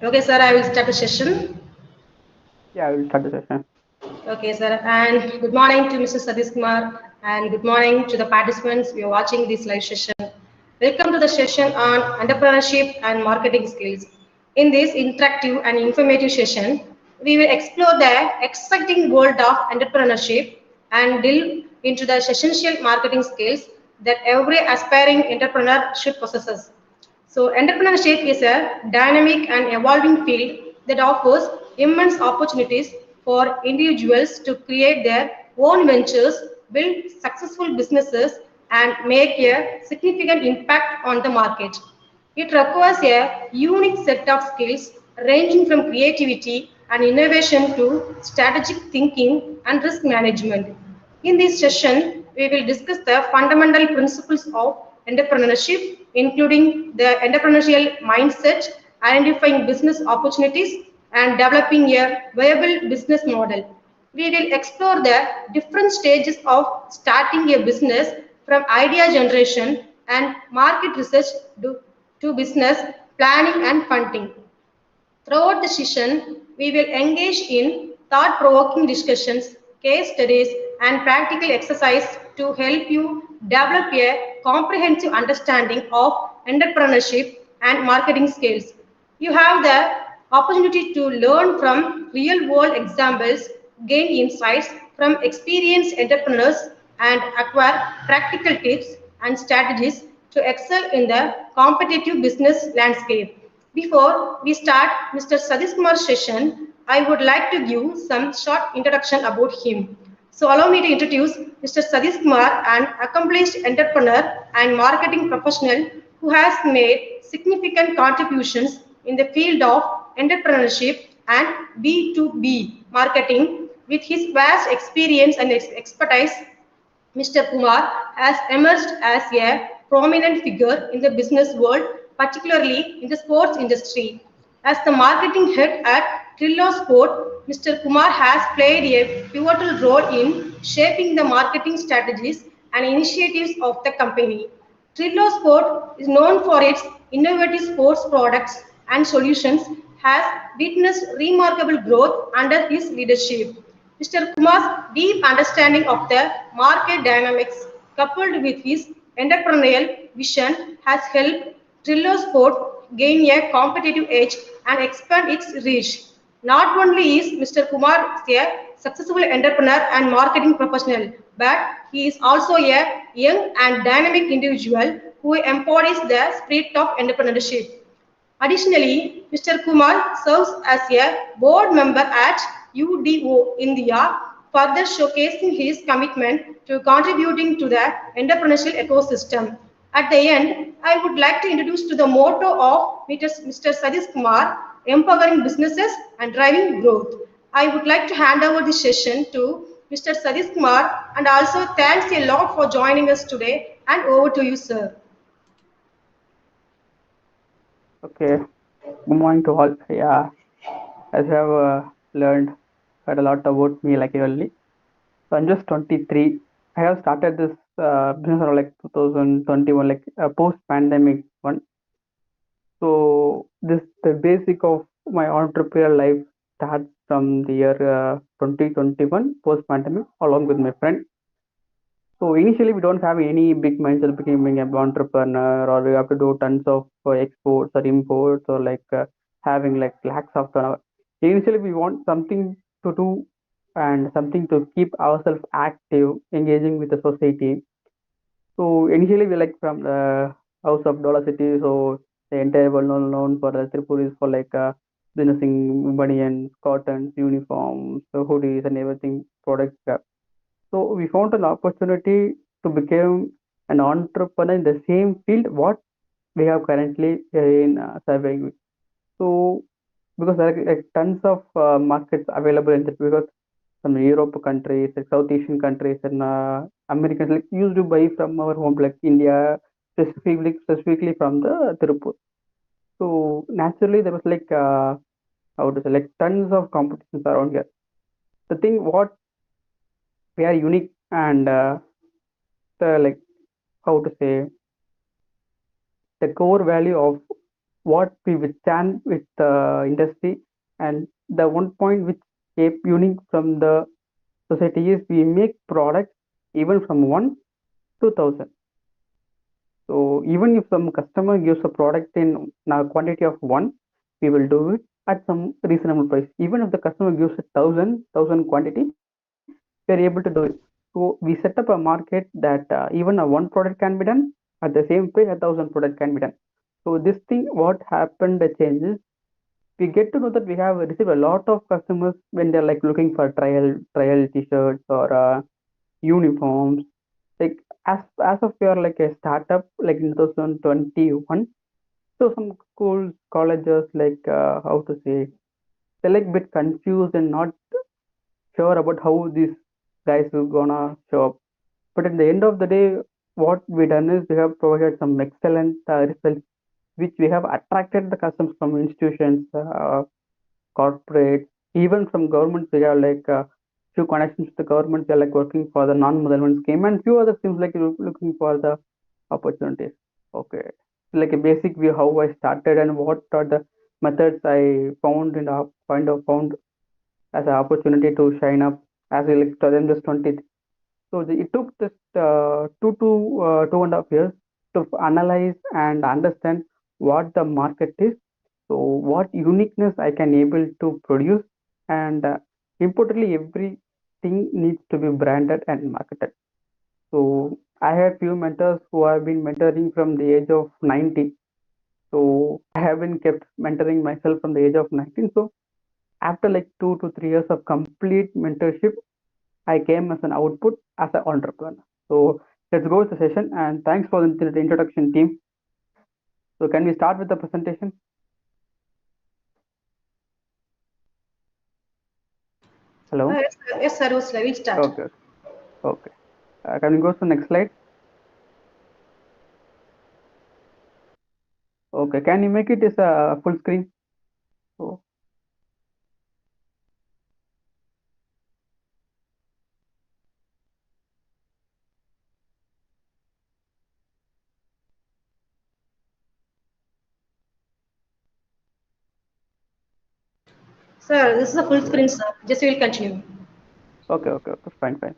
Okay, sir, I will start the session. Yeah, I will start the session. Okay, sir, and good morning to Mr. Sathish Kumar, and good morning to the participants who are watching this live session. Welcome to the session on entrepreneurship and marketing skills. In this interactive and informative session, we will explore the exciting world of entrepreneurship and delve into the essential marketing skills that every aspiring entrepreneur should possess. So, entrepreneurship is a dynamic and evolving field that offers immense opportunities for individuals to create their own ventures, build successful businesses, and make a significant impact on the market. It requires a unique set of skills ranging from creativity and innovation to strategic thinking and risk management. In this session, we will discuss the fundamental principles of entrepreneurship, including the entrepreneurial mindset, identifying business opportunities, and developing a viable business model. We will explore the different stages of starting a business from idea generation and market research to business planning and funding. Throughout the session, we will engage in thought-provoking discussions, case studies, and practical exercise to help you develop a comprehensive understanding of entrepreneurship and marketing skills. You have the opportunity to learn from real-world examples, gain insights from experienced entrepreneurs, and acquire practical tips and strategies to excel in the competitive business landscape. Before we start Mr. Sadish Kumar's session, I would like to give some short introduction about him. So allow me to introduce Mr. Sadish Kumar, an accomplished entrepreneur and marketing professional who has made significant contributions in the field of entrepreneurship and B2B marketing. With his vast experience and expertise, Mr. Kumar has emerged as a prominent figure in the business world, particularly in the sports industry. As the marketing head at Trillo Sport, Mr. Kumar has played a pivotal role in shaping the marketing strategies and initiatives of the company. Trillo Sport is known for its innovative sports products and solutions, has witnessed remarkable growth under his leadership. Mr. Kumar's deep understanding of the market dynamics, coupled with his entrepreneurial vision, has helped Trillo Sport gain a competitive edge and expand its reach. Not only is Mr. Kumar a successful entrepreneur and marketing professional, but he is also a young and dynamic individual who embodies the spirit of entrepreneurship. Additionally, Mr. Kumar serves as a board member at UDO India, further showcasing his commitment to contributing to the entrepreneurial ecosystem. At the end, I would like to introduce to the motto of Mr. Sadish Kumar, empowering businesses and driving growth. I would like to hand over the session to Mr. Sadish Kumar, and also thanks a lot for joining us today, and over to you, sir. Okay, good morning to all. Yeah, as you have learned, heard a lot about me like early. So I'm just 23. I have started this business around like 2021, like a post-pandemic one. So this the basic of my entrepreneurial life starts from the year 2021 post-pandemic, along with my friend. So initially, we don't have any big mindset becoming an entrepreneur, or we have to do tons of exports or imports, or like having like lakhs of turnover. Initially, we want something to do and something to keep ourselves active, engaging with the society. So initially, we like from the House of Dollar City. So the entire world known for the Tripuris for like businessing bunions, cottons, uniforms, hoodies, and everything products. So we found an opportunity to become an entrepreneur in the same field what we have currently in surveying. So because there are like, tons of markets available in that, because some Europe countries, like South Asian countries, and Americans like used to buy from our home, like India, specifically from the Tirupur. So naturally there was like how to say, like tons of competitions around here. The thing what we are unique and the like how to say the core value of what we withstand with the industry, and the one point which keep unique from the society is we make products even from 1 to 1,000. So even if some customer gives a product in a quantity of one, we will do it at some reasonable price. Even if the customer gives a thousand quantity, we are able to do it. So we set up a market that even a one product can be done at the same price, 1,000 product can be done. So this thing, what happened, the changes. We get to know that we have received a lot of customers when they're like looking for trial t-shirts or uniforms. Like as of we are like a startup like in 2021, so some schools, colleges, like how to say, they're like bit confused and not sure about how these guys are gonna show up. But at the end of the day, what we done is we have provided some excellent results, which we have attracted the customers from institutions, corporate, even from governments. We have like few connections to the government. They're like working for the non-motherland scheme and few other things like looking for the opportunities. Okay, like a basic view how I started and what are the methods I found in the found as an opportunity to shine up as a like I'm just 20. So it took just 2 and a half years to analyze and understand what the market is. So what uniqueness I can able to produce, and importantly, everything needs to be branded and marketed. So I have few mentors who have been mentoring from the age of 19. So I have been kept mentoring myself from the age of 19. So after like 2 to 3 years of complete mentorship, I came as an output as an entrepreneur. So let's go with the session, and thanks for the introduction, team. So can we start with the presentation? Hello. Yes, sir, we'll start. Okay. Okay. Can we go to the next slide? Okay. Can you make it as a full screen? So, Sir, this is a full screen, sir. Just we will continue. okay. Okay. Okay. Fine. Fine.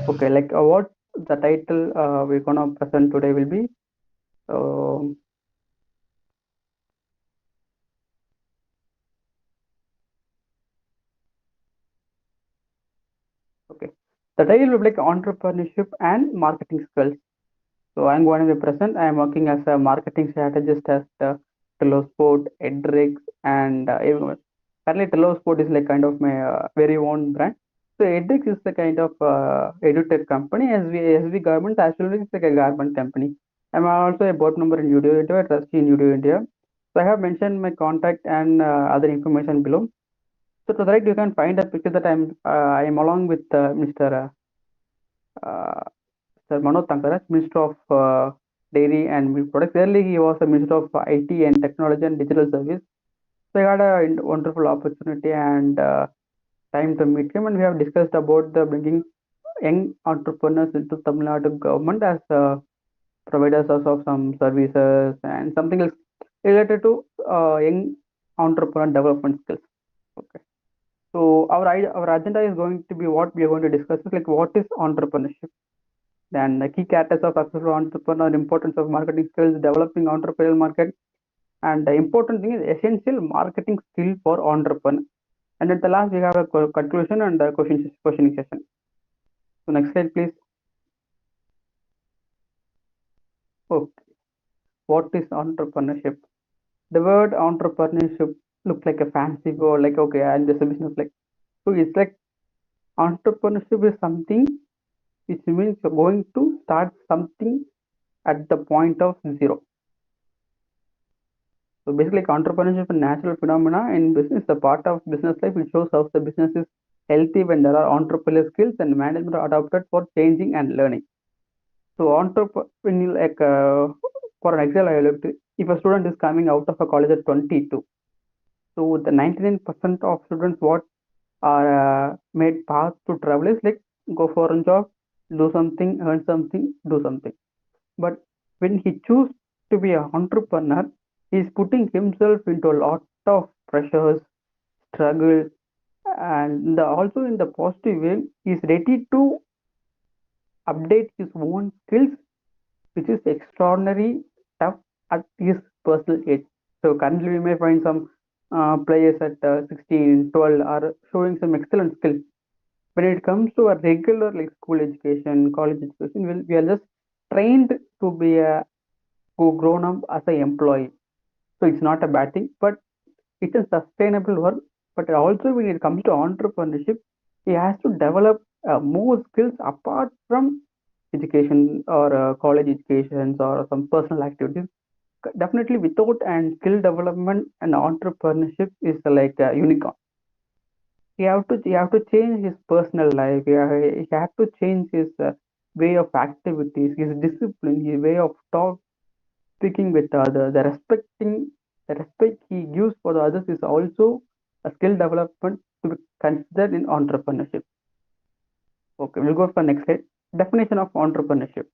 Okay. Like what the title we're gonna present today will be. Um, okay. The title will be like entrepreneurship and marketing skills. So I'm going to be present. I am working as a marketing strategist at Telesport, Edrix, and everyone. Currently, Telesport is like kind of my very own brand. So Edrix is the kind of edutech company. As we Garment as well is like a garment company. I'm also a board member in Udio India, a trustee in Udio India. So I have mentioned my contact and other information below. So to the right, you can find a picture that I am along with Mr. Uh, Sir Manoj Tankaraj, Minister of Dairy and Milk Products. Earlier, he was the Minister of IT and Technology and Digital Service. So I had a wonderful opportunity and time to meet him, and we have discussed about the bringing young entrepreneurs into Tamil Nadu government as providers of some services and something else related to young entrepreneur development skills. Okay. So our agenda is going to be what we are going to discuss is like what is entrepreneurship, then the key characters of successful entrepreneur, importance of marketing skills, developing entrepreneurial market, and the important thing is essential marketing skill for entrepreneur. And at the last, we have a conclusion and a questioning session. So next slide, please. Okay, what is entrepreneurship? The word entrepreneurship looks like a fancy word, like okay, and this business like so. It's like entrepreneurship is something which means you're going to start something at the point of zero. So basically, entrepreneurship is a natural phenomena in business. The part of business life which shows how the business is healthy when there are entrepreneurial skills and management are adopted for changing and learning. So entrepreneurial, like for an example, I looked, if a student is coming out of a college at 22, so the 99% of students what are made path to travel is like go for a job, do something, earn something, do something. But when he choose to be an entrepreneur, He's putting himself into a lot of pressures, struggle, and also in the positive way, he's ready to update his own skills, which is extraordinary tough at his personal age. So currently, we may find some players at 16, 12 are showing some excellent skill. When it comes to a regular like school education, college education, we are just trained to be a grown up as an employee. So it's not a bad thing, but it's a sustainable work. But also when it comes to entrepreneurship, he has to develop more skills apart from education or college educations or some personal activities. Definitely, without and skill development and entrepreneurship is like a unicorn. He have to change his personal life. He have to change his way of activities, his discipline, his way of talk, speaking with others. The respect he gives for the others is also a skill development to be considered in entrepreneurship. Okay, we'll go for next slide. Definition of entrepreneurship.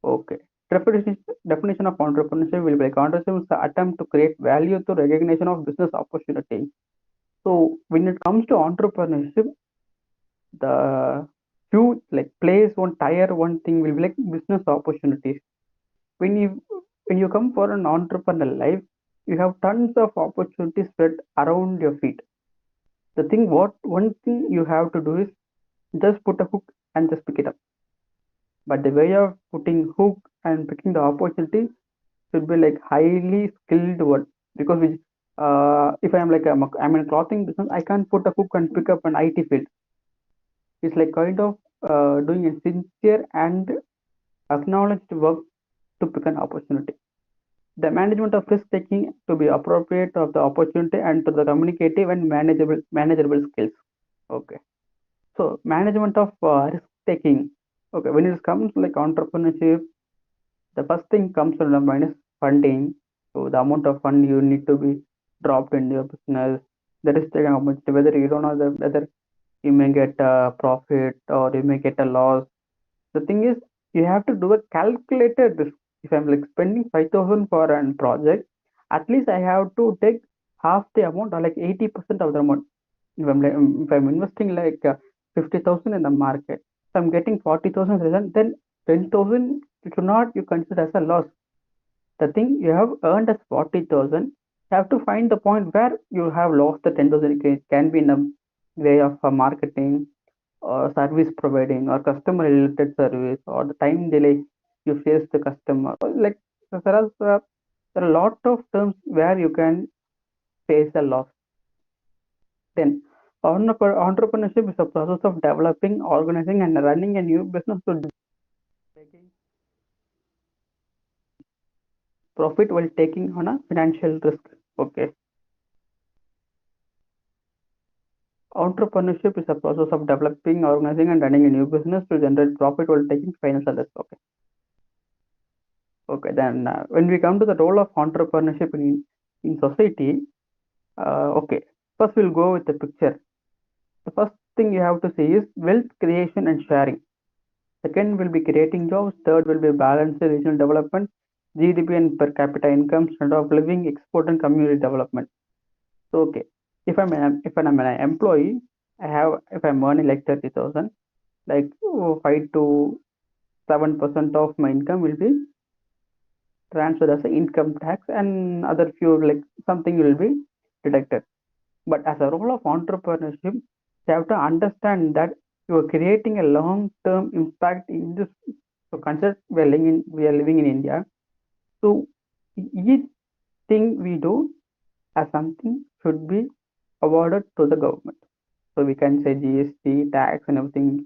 Okay. Definition of entrepreneurship will be like entrepreneurship is the attempt to create value through recognition of business opportunity. So when it comes to entrepreneurship, the few like place one tier one thing will be like business opportunities. When you come for an entrepreneurial life, you have tons of opportunities spread around your feet. The thing what one thing you have to do is just put a hook and just pick it up. But the way of putting hook and picking the opportunity should be like highly skilled one because if I'm in a clothing business, I can't put a hook and pick up an IT field. It's like kind of doing a sincere and acknowledged work to pick an opportunity. The management of risk taking to be appropriate of the opportunity and to the communicative and manageable skills. Okay. So management of risk taking. Okay. When it comes to like entrepreneurship, the first thing comes to the mind is funding. So the amount of fund you need to be dropped in your business. The risk taking opportunity, whether you don't know whether you may get a profit or you may get a loss. The thing is, you have to do a calculated risk. If I'm like spending 5,000 for a project, at least I have to take half the amount or like 80% of the amount. If I'm investing like 50,000 in the market, if I'm getting 40,000 return, then 10,000 you should not you consider as a loss. The thing you have earned as 40,000, you have to find the point where you have lost the 10,000. It can be in a way of marketing or service providing or customer related service or the time delay you face the customer. Like there are a lot of terms where you can face a loss. Then entrepreneurship is a process of developing, organizing, and running a new business to taking profit while taking on a financial risk. Okay. Entrepreneurship is a process of developing, organizing, and running a new business to generate profit while taking financial risk. Okay. Okay. Then when we come to the role of entrepreneurship in society, okay. First, we'll go with the picture. The first thing you have to see is wealth creation and sharing. Second will be creating jobs. Third will be balanced regional development, GDP and per capita income, standard of living, export and community development. So okay, if I'm an employee, if I'm earning like 30,000, like 5 to 7% of my income will be transferred as a income tax, and other few like something will be deducted. But as a role of entrepreneurship, you have to understand that you are creating a long-term impact in this. So consider we are living in India. So each thing we do as something should be awarded to the government. So we can say GST, tax, and everything.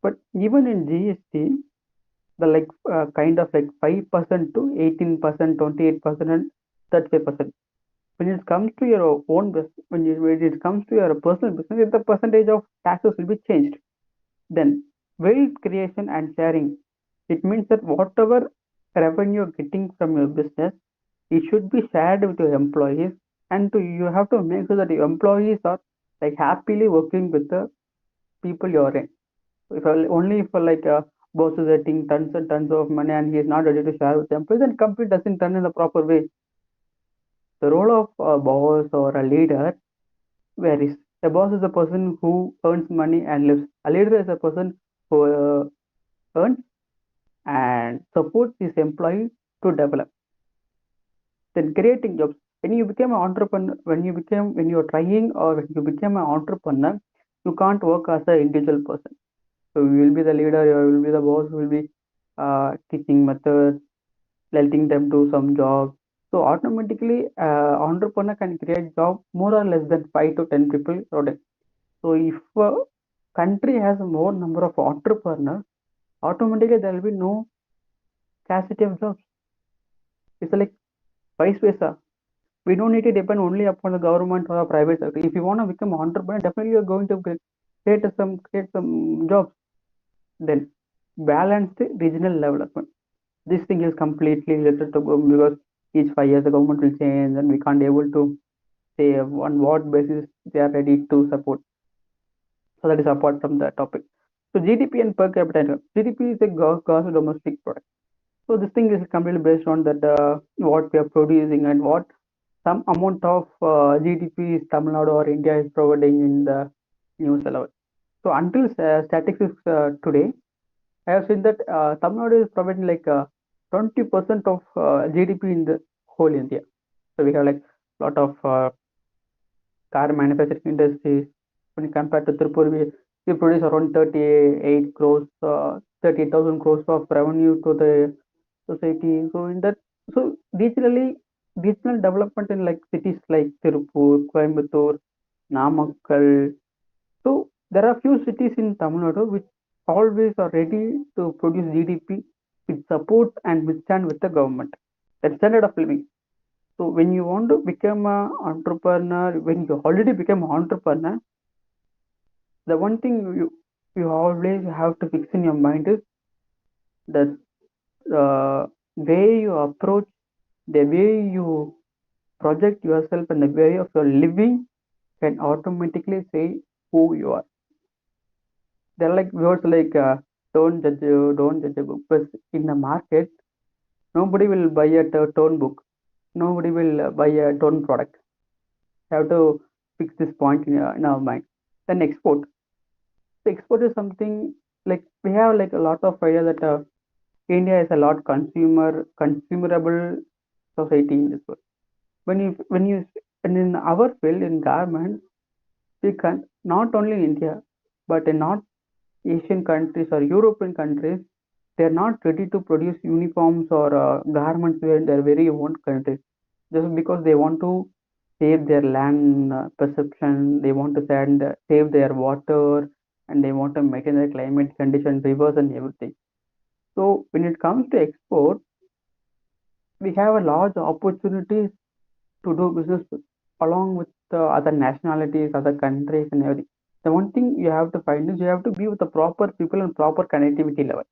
But even in GST, the like kind of like 5% to 18%, 28%, and 35%. When it comes to your own business, when it comes to your personal business, the percentage of taxes will be changed. Then wealth creation and sharing. It means that whatever revenue you're getting from your business, it should be shared with your employees, and you have to make sure that your employees are like happily working with the people you're in. So if only for like boss is getting tons and tons of money and he is not ready to share with employees, then company doesn't run in the proper way. The role of a boss or a leader varies. A boss is a person who earns money and lives. A leader is a person who earns and supports his employee to develop. Then creating jobs. When you become an entrepreneur, when you are trying or when you become an entrepreneur, you can't work as an individual person. So you will be the leader, you will be the boss, you will be teaching methods, letting them do some job. So automatically, entrepreneur can create job more or less than 5 to 10 people a day. So if a country has more number of entrepreneurs, automatically there will be no scarcity of jobs. It's like vice versa. We don't need to depend only upon the government or the private sector. If you want to become an entrepreneur, definitely you're going to create some jobs. Then balanced regional development. This thing is completely related to because each 5 years the government will change and we can't able to say on what basis they are ready to support. So that is apart from the topic. So GDP and per capita income. GDP is a gross domestic product. So this thing is completely based on that what we are producing and what some amount of GDP is Tamil Nadu or India is providing in the news level. So until statistics today, I have seen that Tamil Nadu is providing like 20% of GDP in the whole India. So we have like a lot of car manufacturing industries. When compared to Tripur, we produce around 38 crores, 38,000 crores of revenue to the society. So in that, so regional development in like cities like Tirupur, Coimbatore, Namakkal. So there are few cities in Tamil Nadu which always are ready to produce GDP with support and withstand with the government. That standard of living. So when you want to become an entrepreneur, when you already become an entrepreneur, the one thing you always have to fix in your mind is that way you approach, the way you project yourself, and the way of your living can automatically say who you are. There are like words like don't judge a book. But in the market, nobody will buy a tone book. Nobody will buy a tone product. You have to fix this point in our mind. Then export. So export is something like we have like a lot of idea that India is a lot consumable society in this world. When you and in our field in garments, we can not only in India but in North Asian countries or European countries, they are not ready to produce uniforms or garments in their very own countries just because they want to save their land perception, they want to save their water, and they want to maintain their climate condition, rivers, and everything. So when it comes to export, we have a large opportunities to do business along with other nationalities, other countries, and everything. The one thing you have to find is you have to be with the proper people and proper connectivity level.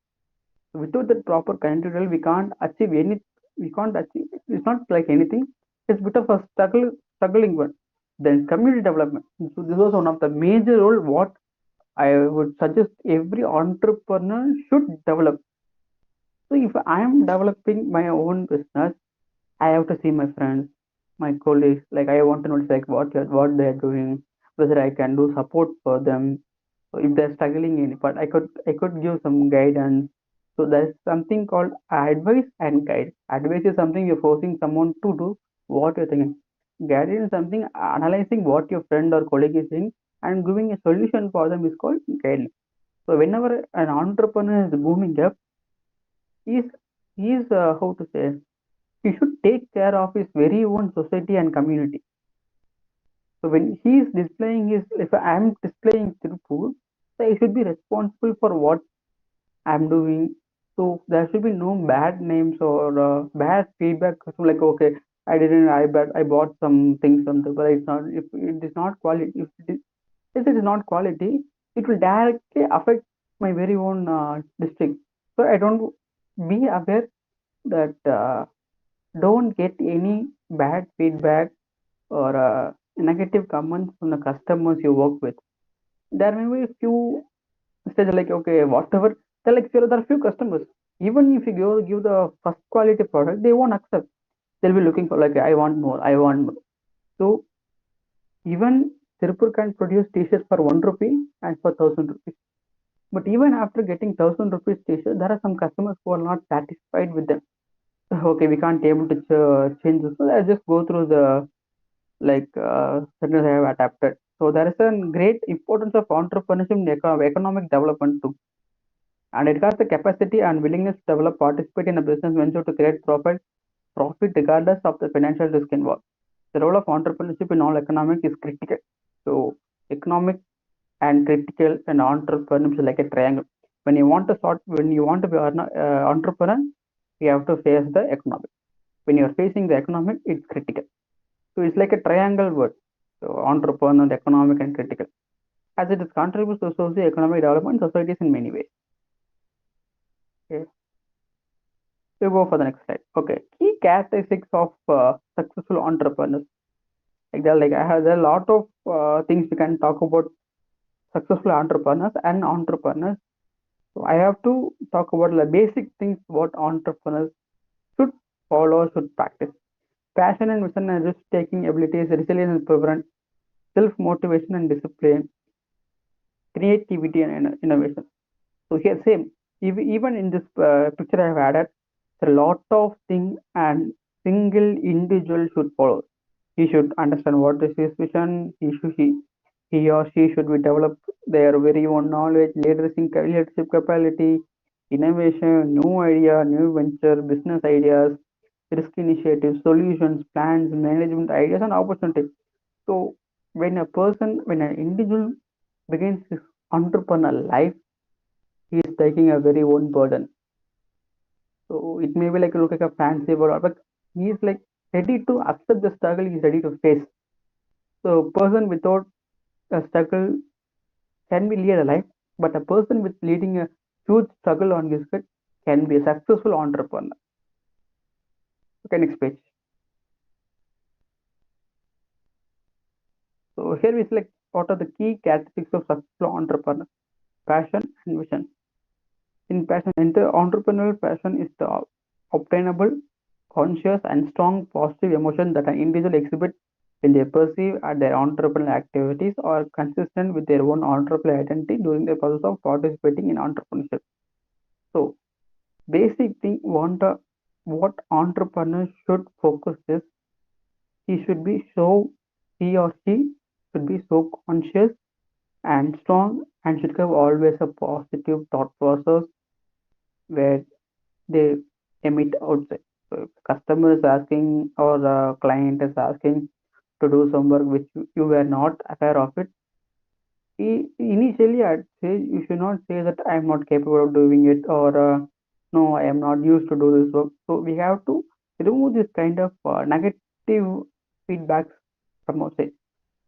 Without that proper connectivity level, we can't achieve any. We can't achieve. It's not like anything. It's a bit of a struggling one. Then community development. So this was one of the major role what I would suggest every entrepreneur should develop. So if I am developing my own business, I have to see my friends, my colleagues. Like I want to know like what they are doing, whether I can do support for them. So if they're struggling in, but I could give some guidance. So there's something called advice and guide. Advice is something you're forcing someone to do what you're thinking. Guidance is something analyzing what your friend or colleague is saying and giving a solution for them is called guidance. So whenever an entrepreneur is booming up, he's he's how to say he should take care of his very own society and community. So when he is displaying if I am displaying Tirupur, so I should be responsible for what I'm doing. So there should be no bad names or bad feedback. So like okay, I bought some things from the, but it's not. If it is not quality, if it is not quality, it will directly affect my very own district. So I don't be aware that don't get any bad feedback or negative comments from the customers you work with. There may be a few stages like okay, whatever They're like, there are few customers. Even if you go give the first quality product, they won't accept. They'll be looking for like, I want more, I want more. So even Tirupur can produce t-shirts for 1 rupee and for 1,000 rupees. But even after getting 1,000 rupees t-shirt, there are some customers who are not satisfied with them. Okay, we can't able to change this. So I just go through the settings I have adapted. So there is a great importance of entrepreneurship in economic development too. And it has the capacity and willingness to develop, participate in a business venture to create profit regardless of the financial risk involved. The role of entrepreneurship in all economic is critical. So economic and critical and entrepreneurship is like a triangle. When you want to be an entrepreneur, you have to face the economic. When you are facing the economic, it's critical. So it's like a triangle word. So entrepreneur, economic, and critical, as it is contributes to socio-economic development societies in many ways. Okay. We go for the next slide. Okay, key characteristics of successful entrepreneurs. There are a lot of things we can talk about successful entrepreneurs and entrepreneurs. So I have to talk about the basic things what entrepreneurs should follow, should practice. Passion and vision and risk-taking abilities, resilience and perseverance, self-motivation and discipline, creativity and innovation. So here, same. Even in this picture I have added, a lot of things and single individual should follow. He should understand what is his vision. He or she should be develop their very own knowledge, leadership capability, innovation, new idea, new venture, business ideas, risk initiatives, solutions, plans, management ideas, and opportunities. So when an individual begins his entrepreneurial life, he is taking a very own burden. So it may be like look like a fancy word, but he is like ready to accept the struggle. He is ready to face. So person without a struggle can be lead a life, but a person with leading a huge struggle on his head can be a successful entrepreneur. Okay, next page. So here we select what are the key characteristics of successful entrepreneur: passion and vision. In passion, enter entrepreneurial passion is the obtainable, conscious, and strong positive emotion that an individual exhibits when they perceive at their entrepreneurial activities or consistent with their own entrepreneurial identity during the process of participating in entrepreneurship. So, basic thing what entrepreneurs should focus is he should be so he or she should be so conscious and strong and should have always a positive thought process where they emit outside. So if customer is asking or a client is asking to do some work which you were not aware of it, initially I'd say you should not say that I'm not capable of doing it or no, I am not used to do this work. So we have to remove this kind of negative feedbacks from outside.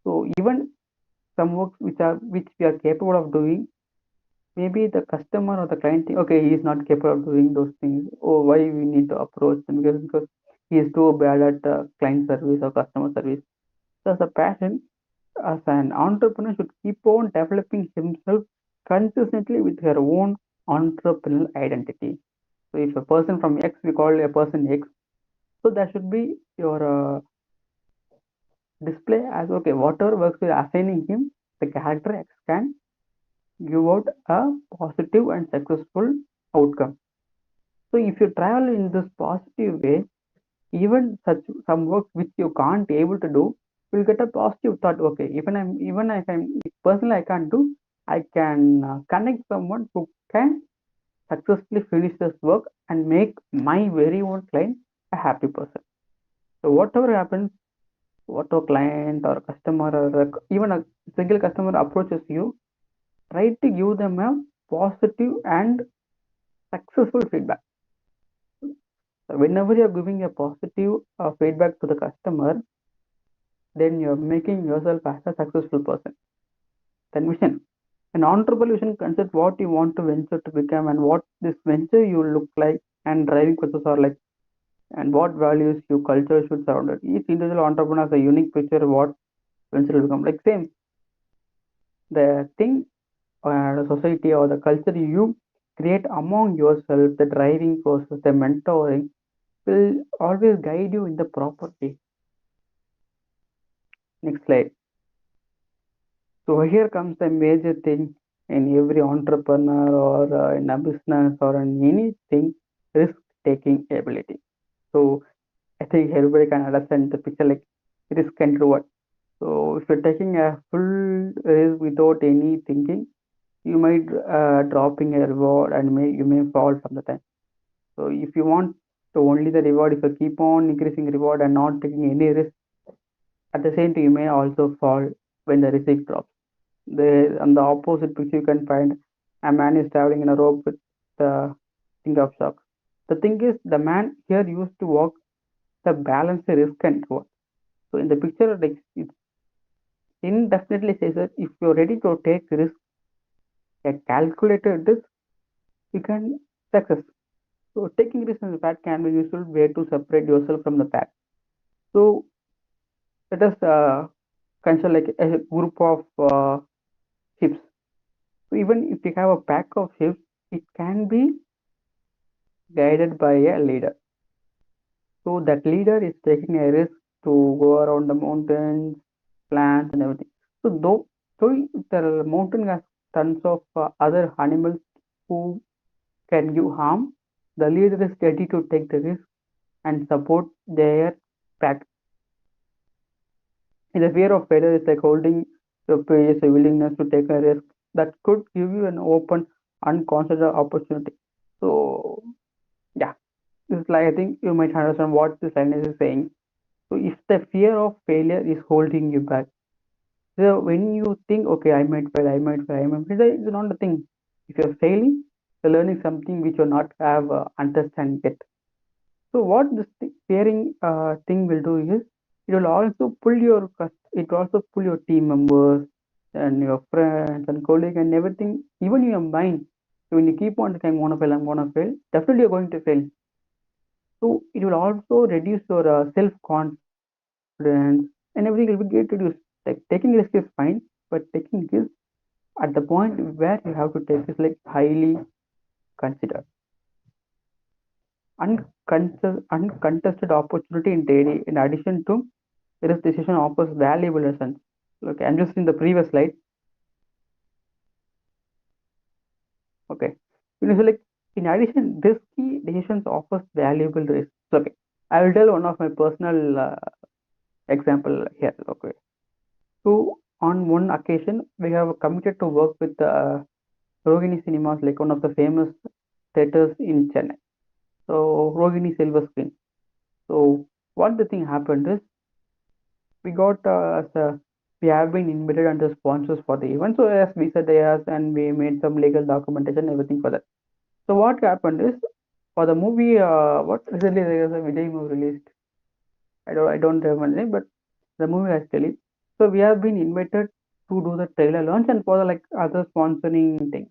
So even some works which we are capable of doing, maybe the customer or the client think, okay, he is not capable of doing those things. Oh, why we need to approach them? Because he is too bad at client service or customer service. So as a passion, as an entrepreneur should keep on developing himself consistently with her own entrepreneurial identity. So if a person from X, we call a person X. So that should be your display as okay, whatever works we are assigning him, the character X can give out a positive and successful outcome. So if you travel in this positive way, even such some work which you can't able to do, you'll get a positive thought. Okay, even if I'm personally I can't do, I can connect someone who can successfully finish this work and make my very own client a happy person. So whatever happens, whatever client or customer or even a single customer approaches you, try to give them a positive and successful feedback. So whenever you're giving a positive feedback to the customer, then you're making yourself as a successful person. Then vision. An entrepreneurial vision considers what you want to venture to become and what this venture you look like and driving forces are like and what values your culture should surround it. Each individual entrepreneur has a unique picture of what venture will become. Like same, the thing the society or the culture you create among yourself, the driving forces, the mentoring will always guide you in the proper way. Next slide. So here comes the major thing in every entrepreneur or in a business or in anything, risk taking ability. So I think everybody can understand the picture like risk and reward. So if you're taking a full risk without any thinking, you might dropping a reward and you may fall from the time. So if you want to only the reward, if you keep on increasing reward and not taking any risk, at the same time you may also fall when the risk drops. On the opposite picture you can find a man is traveling in a rope with the thing of socks. The thing is the man here used to walk the balance the risk and reward. So in the picture like it indefinitely says that if you're ready to take risk, a calculated risk, you can success. So taking risk in the fact can be useful way to separate yourself from the pack. So let us consider like a group of ships. So even if you have a pack of ships, it can be guided by a leader. So that leader is taking a risk to go around the mountains, plants, and everything. So the mountain has tons of other animals who can give harm. The leader is ready to take the risk and support their pack. The fear of failure is like holding your pace, a willingness to take a risk that could give you an open, unconsidered opportunity. So, yeah, this is like I think you might understand what this line is saying. So, if the fear of failure is holding you back, so when you think, okay, I might fail, it's not the thing. If you're failing, you're learning something which you not have understand yet. So what this pairing thing will do is it will also pull it will also pull your team members and your friends and colleagues and everything, even your mind. So when you keep on saying, I'm gonna fail, definitely you're going to fail. So it will also reduce your self-confidence and everything will be get reduced. Like taking risk is fine, but taking risk at the point where you have to take is like highly considered. Uncontested opportunity in daily, in addition to risk decision offers valuable lessons. Okay, I'm just in the previous slide. Okay, like in addition, risky decisions offers valuable risks. Okay, I will tell one of my personal example here. Okay, so on one occasion, we have committed to work with Rohini Cinemas, like one of the famous theaters in Chennai. So Rohini Silver Screen. So what the thing happened is we got we have been invited under sponsors for the event. So as we said yes, and we made some legal documentation, everything for that. So what happened is for the movie, what recently there was a Vijay movie released. I don't remember the name, but the movie has released. So we have been invited to do the trailer launch and for the like other sponsoring thing.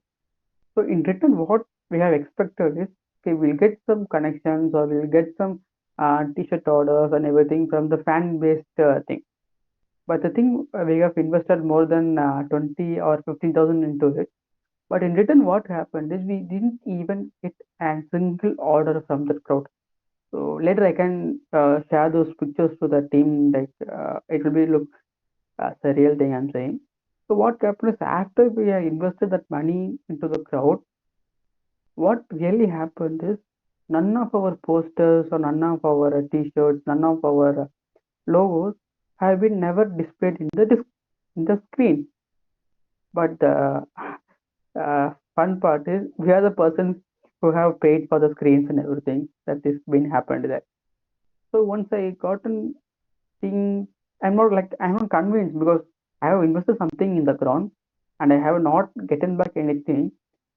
So in return, what we have expected is okay, we'll get some connections or we'll get some t-shirt orders and everything from the fan based thing. But the thing we have invested more than 20 or 15,000 into it. But in return, what happened is we didn't even get a single order from the crowd. So later I can share those pictures to the team. Like it will be look as a real thing I'm saying. So what happened is after we have invested that money into the crowd, what really happened is none of our posters or none of our t-shirts, none of our logos have been never displayed in in the screen. But the fun part is we are the persons who have paid for the screens and everything that is been happened there. So once I gotten thing, I'm not convinced because I have invested something in the ground and I have not gotten back anything.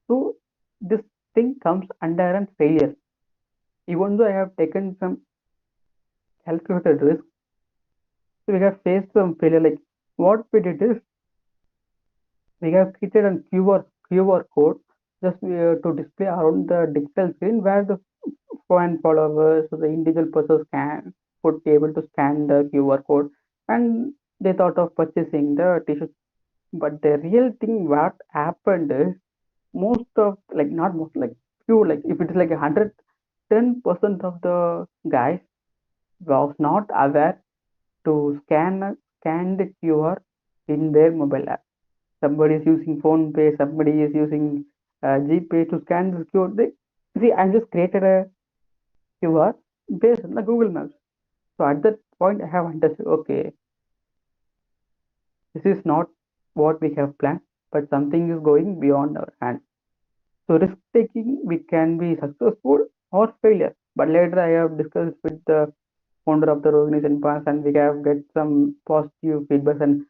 So this thing comes under a failure. Even though I have taken some calculated risk, so we have faced some failure. Like what we did is we have created a QR code just to display around the digital screen where the fan followers or the individual persons can would be able to scan the QR code and they thought of purchasing the t-shirt. But the real thing what happened is most of like not most like few like if it is like 110% of the guys was not aware to scan the QR in their mobile app. Somebody is using phone pay, somebody is using GPay to scan the QR. See, I just created a QR based on the Google Maps. So at that point I have understood, okay, this is not what we have planned, but something is going beyond our hand. So risk taking, we can be successful or failure. But later I have discussed with the founder of the organization past, and we have get some positive feedback. And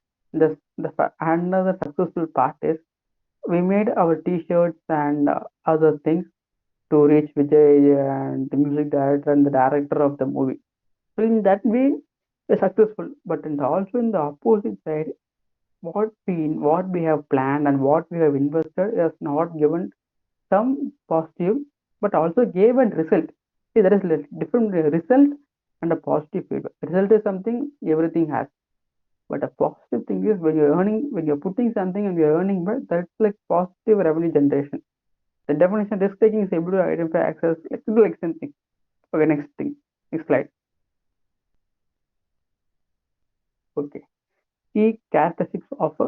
another successful part is we made our T-shirts and other things to reach Vijay and the music director and the director of the movie. So in that way, we're successful. But also in the opposite side, what we have planned and what we have invested is not given some positive, but also gave a result. See, there is different result and a positive feedback. Result is something everything has, but a positive thing is when you're earning, when you're putting something and you're earning, but that's like positive revenue generation. The definition risk taking is able to identify access. Let's do like something. Okay, next thing, next slide. Okay, key characteristics of a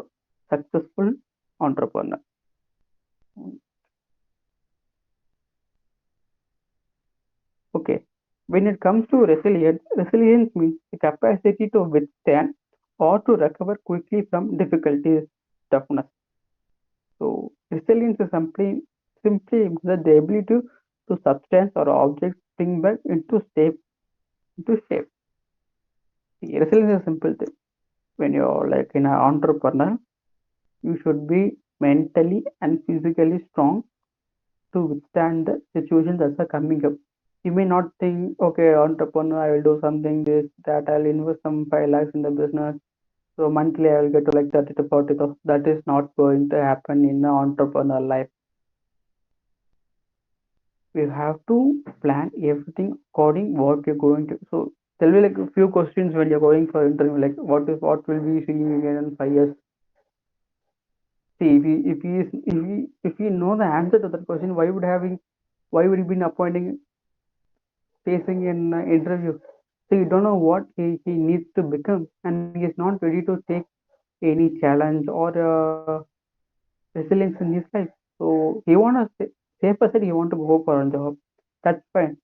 successful entrepreneur. Okay, when it comes to resilience, resilience means the capacity to withstand or to recover quickly from difficulties, toughness. So resilience is simply the ability to substance or objects bring back into shape. See, resilience is a simple thing. When you're like in an entrepreneur, you should be mentally and physically strong to withstand the situations that are coming up. You may not think, okay, entrepreneur, I will do something this, that, I'll invest some 5 lakhs in the business. So monthly I will get to like 30 to 40,000. That is not going to happen in an entrepreneur life. We have to plan everything according what you're going to. So tell me like a few questions when you're going for interview, like what will we seeing again in 5 years? See, if we know the answer to that question, why would he been appointing facing an interview? So you don't know what he needs to become, and he is not ready to take any challenge or resilience in his life. So he want to safer side. He want to go for a job. That's fine.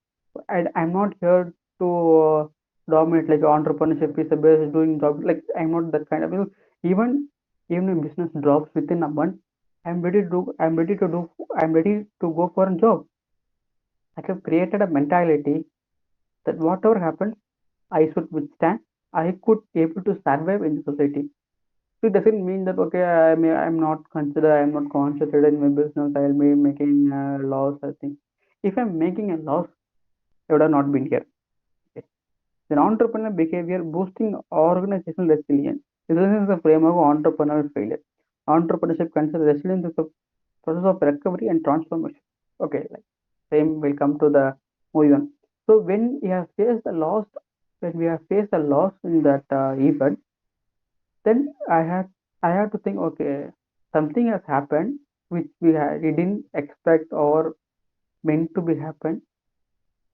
I'm not here to dominate like entrepreneurship is the best doing job. Like I'm not that kind of even even if business drops within a month, I'm ready to go for a job. I have created a mentality that whatever happens, I should withstand. I could able to survive in the society. So it doesn't mean that okay, I'm not concentrated in my business. I'll be making a loss. I think if I'm making a loss, I would have not been here. Okay. Then entrepreneurial behavior boosting organizational resilience. Resilience is a framework of entrepreneurial failure. Entrepreneurship considers resilience as a process of recovery and transformation. Okay, like same will come to the moving on. So when we have faced a loss in that event, then I had to think, okay, something has happened which we didn't expect or meant to be happen.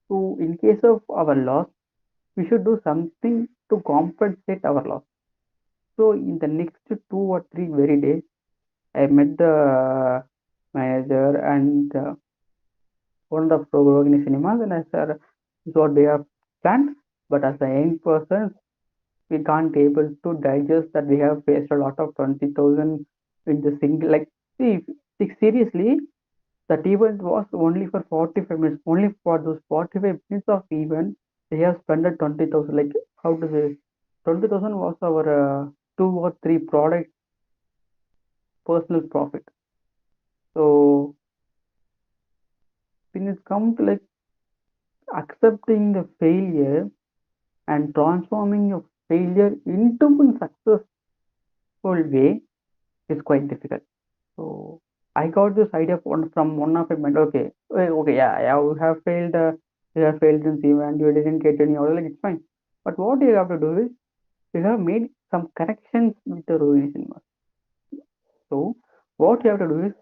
So in case of our loss, we should do something to compensate our loss. So in the next 2 or 3 very days, I met the manager and owner of Rogini Cinemas, and I said, "This is what we have planned." But as a young person, we can't able to digest that we have faced a lot of 20,000 in the single like see seriously that event was only for 45 minutes, only for those 45 minutes of event they have spent 20,000, like how to say 20,000 was our 2 or 3 product personal profit. So when it comes to like accepting the failure and transforming your failure into a successful way is quite difficult. So I got this idea from one of my mentor. Okay, okay, yeah, you have failed this event, you didn't get any order, like it's fine. But what you have to do is you have made some corrections with the organization. So what you have to do is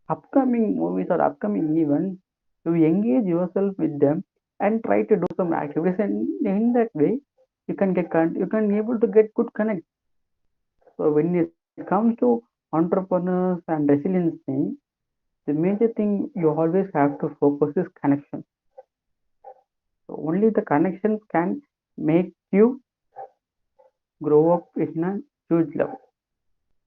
upcoming movies or upcoming events, you engage yourself with them and try to do some activities, and in that way, you can able to get good connect. So when it comes to entrepreneurs and resilience thing, the major thing you always have to focus is connection. So only the connection can make you grow up in a huge level.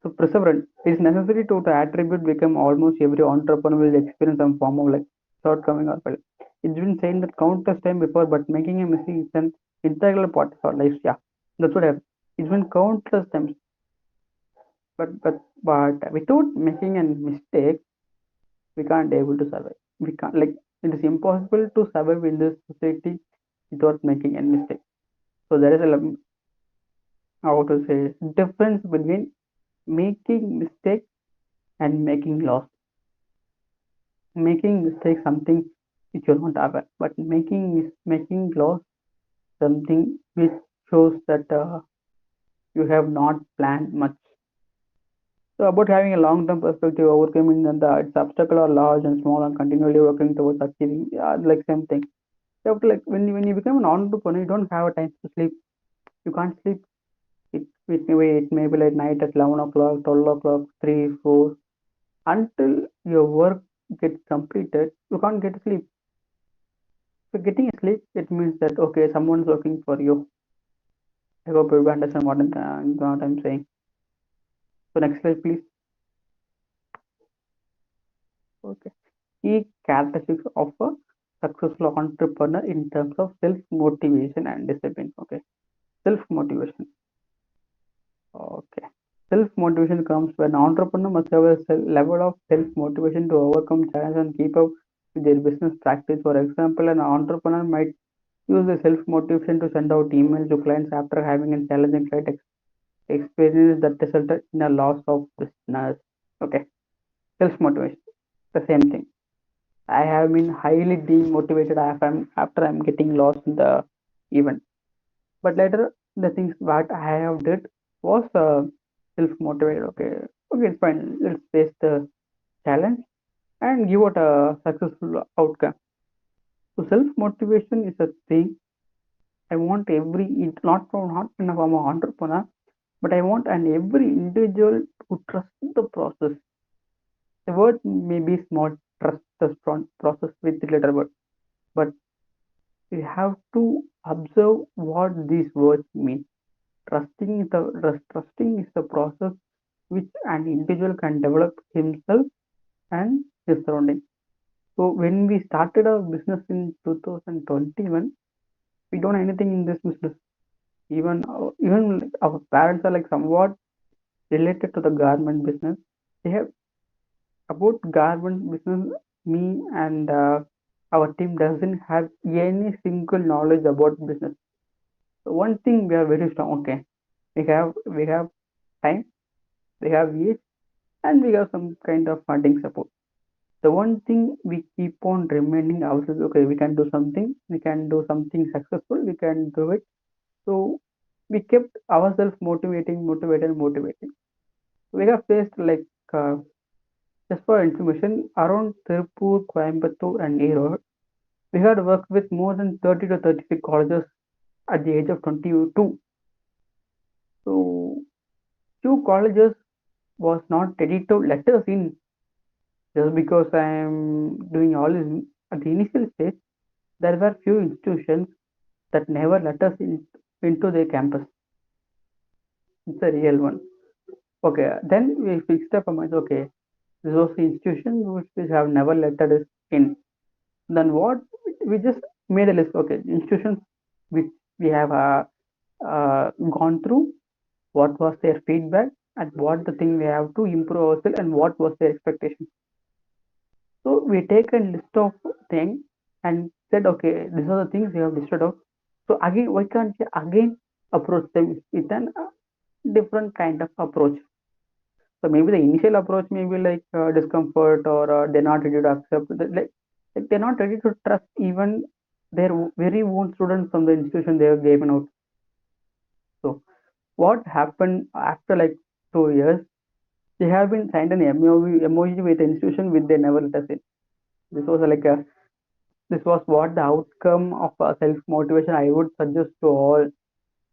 So perseverance is necessary to the attribute become almost every entrepreneur will experience some form of like shortcoming or failure. It's been said that countless time before, but making a mistake is an integral part of our life. Yeah, that's what happened. It's been countless times, but without making a mistake, we can't able to survive. We can't like it is impossible to survive in this society without making a mistake. So there is a how to say difference between making mistake and making loss. Making mistake something which you're not aware, but making loss something which shows that you have not planned much. So about having a long-term perspective, overcoming its obstacle are large and small, and continually working towards achieving like same thing. You have to like when you become an entrepreneur, you don't have a time to sleep. You can't sleep. It may be like night at 11 o'clock, 12 o'clock, 3, 4, until your work gets completed. You can't get sleep. So getting sleep, it means that okay, someone's working for you. I hope you understand what I'm saying. So next slide, please. Okay. Key characteristics of a successful entrepreneur in terms of self motivation and discipline. Okay. Self motivation. Okay. Self motivation comes when entrepreneur must have a level of self motivation to overcome challenges and keep up with their business practice. For example, an entrepreneur might use the self motivation to send out emails to clients after having a challenging client experience that resulted in a loss of business. Okay, self motivation, the same thing. I have been highly demotivated after I'm getting lost in the event. But later, the things what I have did was self motivated. Okay, okay, it's fine. Let's face the challenge and give it a successful outcome. So self motivation is a thing I want not in a form of entrepreneur, but I want an every individual to trust the process. The word may be small, trust the process with the letter word, but we have to observe what these words mean. Trusting is the process which an individual can develop himself and his surroundings. So when we started our business in 2021, we don't know anything in this business. Even like our parents are like somewhat related to the garment business. They have about garment business. Me and our team doesn't have any single knowledge about business. So one thing we are very strong. Okay, we have time, we have age, and we have some kind of funding support. The one thing we keep on reminding ourselves, okay, we can do something, we can do something successful, we can do it. So we kept ourselves motivating. We have faced like just for information, around Tirupur, Coimbatore, and Erode, we had worked with more than 30 to 36 colleges at the age of 22. So few colleges was not ready to let us in just because I am doing all this. At the initial stage, there were few institutions that never let us into their campus. It's a real one. Okay, then we fixed up a mind. Okay, this was the institution which have never let us in. Then what we just made a list. Okay, institutions which we have gone through, what was their feedback, and what the thing we have to improve ourselves, and what was their expectation. So we take a list of things and said, okay, these are the things we have listed out. So again, why can't we again approach them with an different kind of approach? So maybe the initial approach may be like discomfort, or they're not ready to accept. Like they're not ready to trust even their very own students from the institution they have given out. So what happened after like 2 years? They have been signed an MOU with the institution which they never let us in. This was like a this was what the outcome of self motivation I would suggest to all.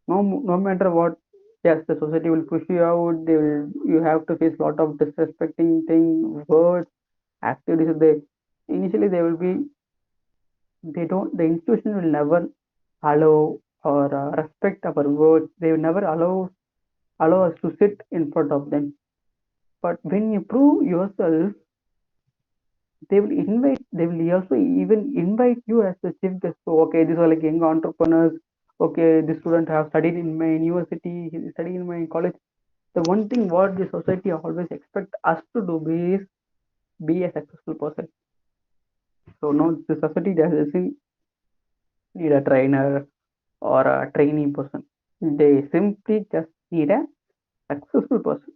No matter what, yes, the society will push you out. They will you have to face a lot of disrespecting thing, words, activities. They initially they will be they don't the institution will never allow or respect our words. They will never allow us to sit in front of them. But when you prove yourself, they will also even invite you as the chief guest. So okay, these are like young entrepreneurs. Okay, this student have studied in my university, he studied in my college. The one thing what the society always expect us to do is be a successful person. So no, the society doesn't need a trainer or a trainee person. They simply just need a successful person.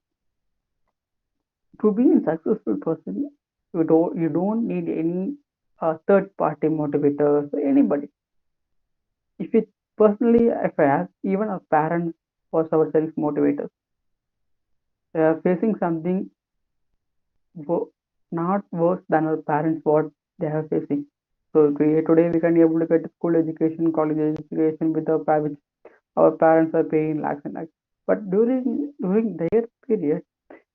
To be a successful person, you don't need any third party motivators or anybody. If it personally, if I ask, even our parents was our self motivators. They are facing something not worse than our parents what they are facing. So today we can be able to get school education, college education with which our parents are paying lakhs and lakhs. But during their period,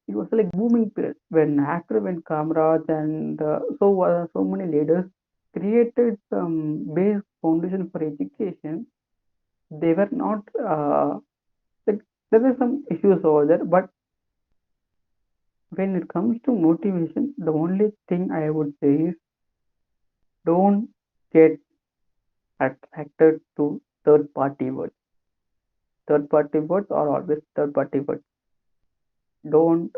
it was like booming period when actor, when Kamraj and so many leaders created some base foundation for education. They were not like there were some issues over there, but when it comes to motivation, the only thing I would say is don't get attracted to third party words. Third party words are always third party words. Don't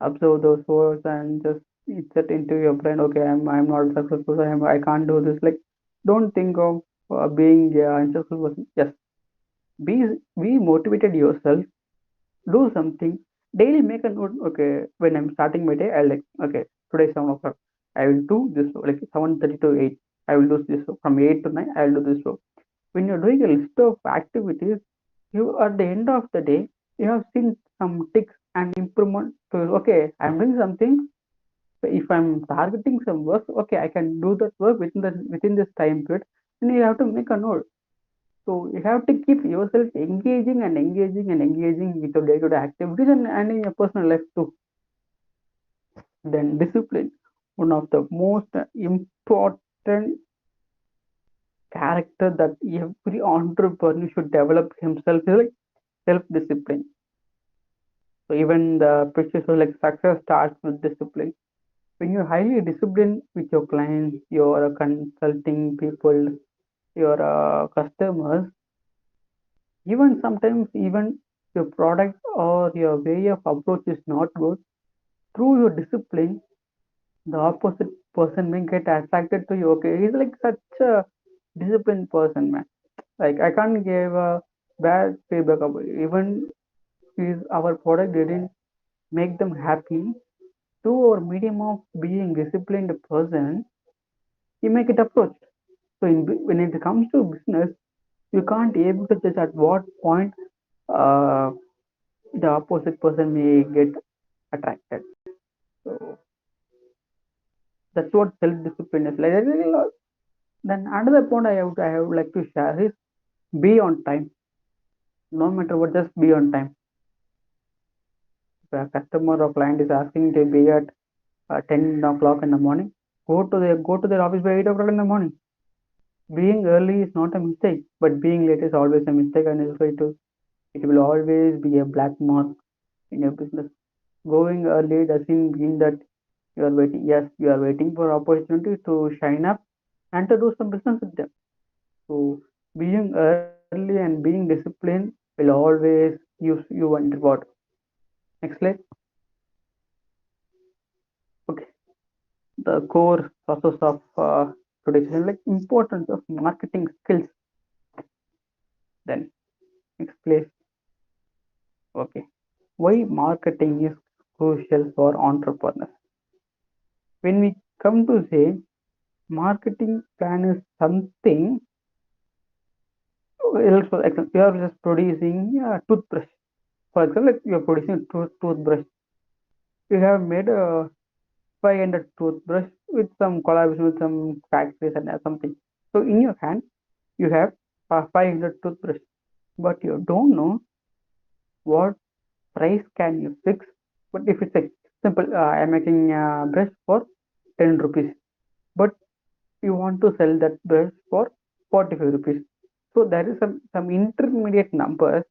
observe those words and just set into your brain. Okay, I'm not successful. I can't do this. Like, don't think of being a successful person. Yes, be be motivated yourself. Do something daily. Make a note. Okay, when I'm starting my day, I'll like okay today 7 o'clock. I will do this like 7:30 to 8. I will do this from 8 to 9. I will do this. When you're doing a list of activities, you at the end of the day you have seen some ticks and improvement. So okay, I'm doing something. So if I'm targeting some work, okay, I can do that work within this time period. And you have to make a note. So you have to keep yourself engaging and engaging and engaging with your day-to-day activities and in your personal life too. Then discipline, one of the most important character that every entrepreneur should develop himself is like self-discipline. So even the pictures of like success starts with discipline. When you're highly disciplined with your clients, your consulting people, your customers, even sometimes even your product or your way of approach is not good, through your discipline, the opposite person may get attracted to you. Okay, he's like such a disciplined person, man. Like I can't give a bad feedback about it. Even if our product didn't make them happy, through our medium of being disciplined person, you make it approached. So when it comes to business, you can't able to judge at what point uh, the opposite person may get attracted. So that's what self-discipline is like. Then another point I would like to share is be on time. No matter what, just be on time. If a customer or client is asking to be at 10 o'clock in the morning, go to their office by 8 o'clock in the morning. Being early is not a mistake, but being late is always a mistake, and it will always be a black mark in your business. Going early doesn't mean that you are waiting. Yes, you are waiting for opportunity to shine up and to do some business with them. So being early and being disciplined will always use you one reward. Next slide. Okay, the core process of today's session, like importance of marketing skills. Then next place. Okay, why marketing is crucial for entrepreneurs. When we come to say marketing plan is something else, for example, you are just producing a toothbrush. For example, like you are producing a toothbrush. You have made a 500 toothbrush with some collaboration with some factories and something. So in your hand, you have a 500 toothbrush, but you don't know what price can you fix. But if it's a simple, I'm making a brush for 10 rupees, but you want to sell that brush for 45 rupees. So there is some intermediate numbers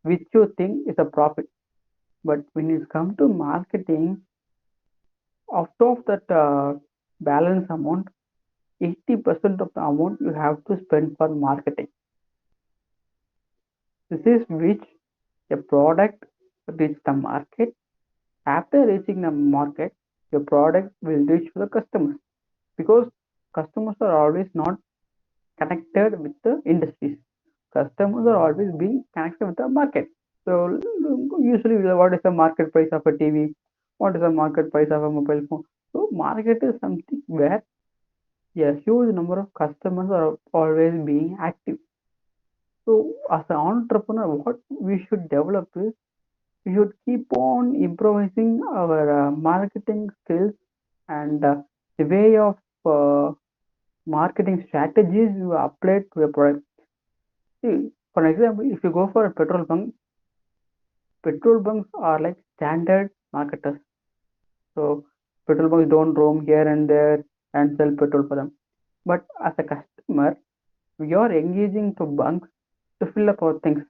which you think is a profit. But when it comes to marketing, out of that balance amount, 80% of the amount you have to spend for marketing. This is which a product reach the market. After reaching the market, your product will reach to the customers because customers are always not connected with the industries. Customers are always being connected with the market. So usually, what is the market price of a TV? What is the market price of a mobile phone? So market is something where a huge number of customers are always being active. So as an entrepreneur, what we should develop is we should keep on improvising our marketing skills and the way of uh, marketing strategies you apply to a product. See, for example, if you go for a petrol bunks are like standard marketers. So petrol bunks don't roam here and there and sell petrol for them. But as a customer, we are engaging to bunks to fill up our things.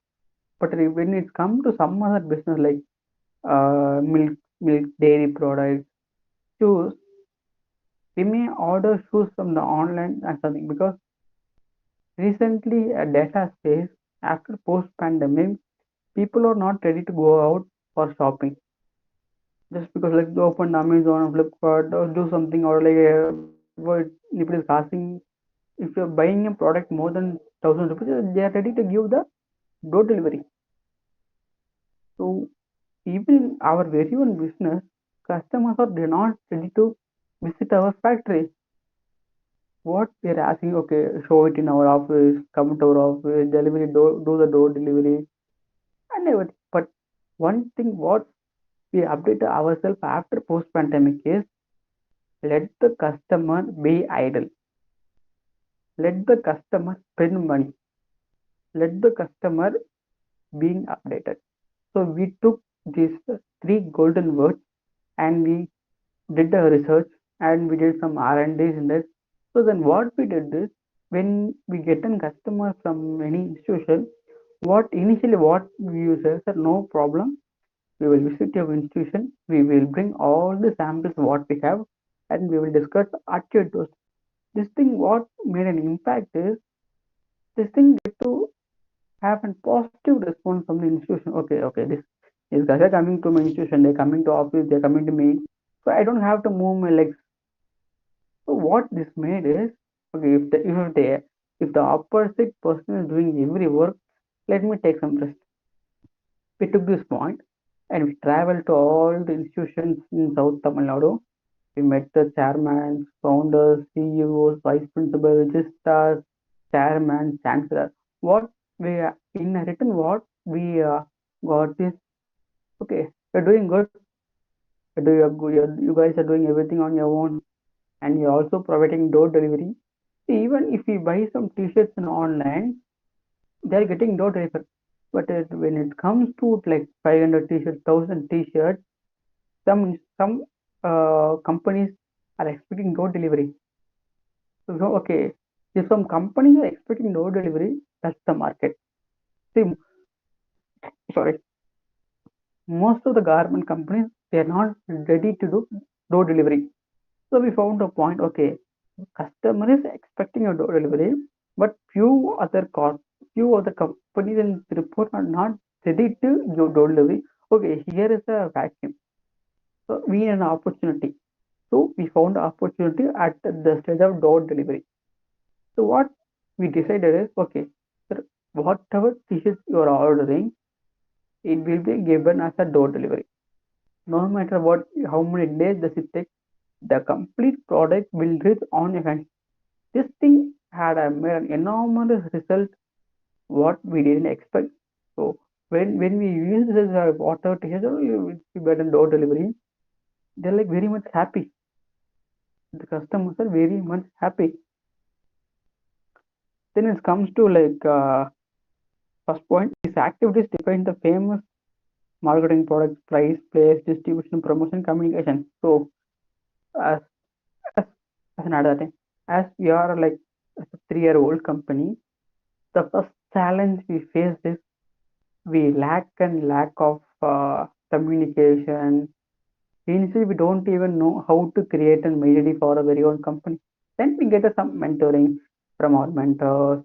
But when it comes to some other business like milk, dairy products, shoes, we may order shoes from the online and something because recently data says after post pandemic, people are not ready to go out for shopping just because like they open Amazon or Flipkart or do something or like what if it is asking if you're buying a product more than 1,000 rupees, they are ready to give the door delivery. So even in our very own business, customers are they're not ready to visit our factory. What we're asking, okay, show it in our office, come to our office, delivery, do the door delivery, and everything. But one thing what we update ourselves after post pandemic is let the customer be idle, let the customer spend money, let the customer being updated. So we took these three golden words and we did a research and we did some R&Ds in this. So then what we did is when we get a customer from any institution, what we use is that no problem. We will visit your institution. We will bring all the samples what we have, and we will discuss at your dose. This thing what made an impact is this thing get to have a positive response from the institution. Okay, these guys are coming to my institution. They're coming to office. They're coming to me. So I don't have to move my legs. So what this made is okay if the opposite person is doing every work, let me take some rest. We took this point and we traveled to all the institutions in South Tamil Nadu. We met the chairman, founders, CEOs, vice principal, registrar, chairman, chancellor. What we in written what we got is okay. You're doing good. You guys are doing everything on your own, and you're also providing door delivery. Even if we buy some t-shirts in online, they're getting door delivery. But when it comes to like 500 t-shirts, 1,000 t-shirts, some companies are expecting door delivery. So okay, if some companies are expecting door delivery, that's the market. See, sorry, most of the garment companies they are not ready to do door delivery. So we found a point. Okay, customer is expecting a door delivery, but few other companies in the report are not ready to give door delivery. Okay, here is a vacuum. So we need an opportunity. So we found opportunity at the stage of door delivery. So what we decided is okay, sir, whatever dishes you are ordering, it will be given as a door delivery. No matter what, how many days does it take, the complete product will reach on your hand. This thing had made an enormous result what we didn't expect. So when we use this as a water tissue, we better door delivery. they're like very much happy. The customers are very much happy. Then it comes to like first point, these activities define the famous marketing products, price, place, distribution, promotion, communication. So as as, as another thing, as we are like a 3-year-old company, the first challenge we face is we lack of communication. Initially, we don't even know how to create an identity for a very own company. Then we get some mentoring from our mentors.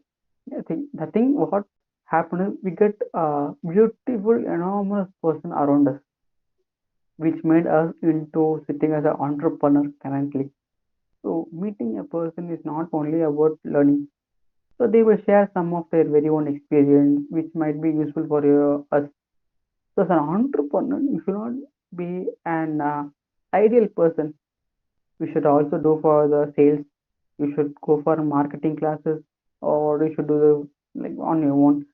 The thing what happened is we get a beautiful, enormous person around us, which made us into sitting as an entrepreneur currently. So meeting a person is not only about learning. So they will share some of their very own experience, which might be useful for us. So as an entrepreneur, you should not be an ideal person. You should also do for the sales. You should go for marketing classes, or you should do the like on your own.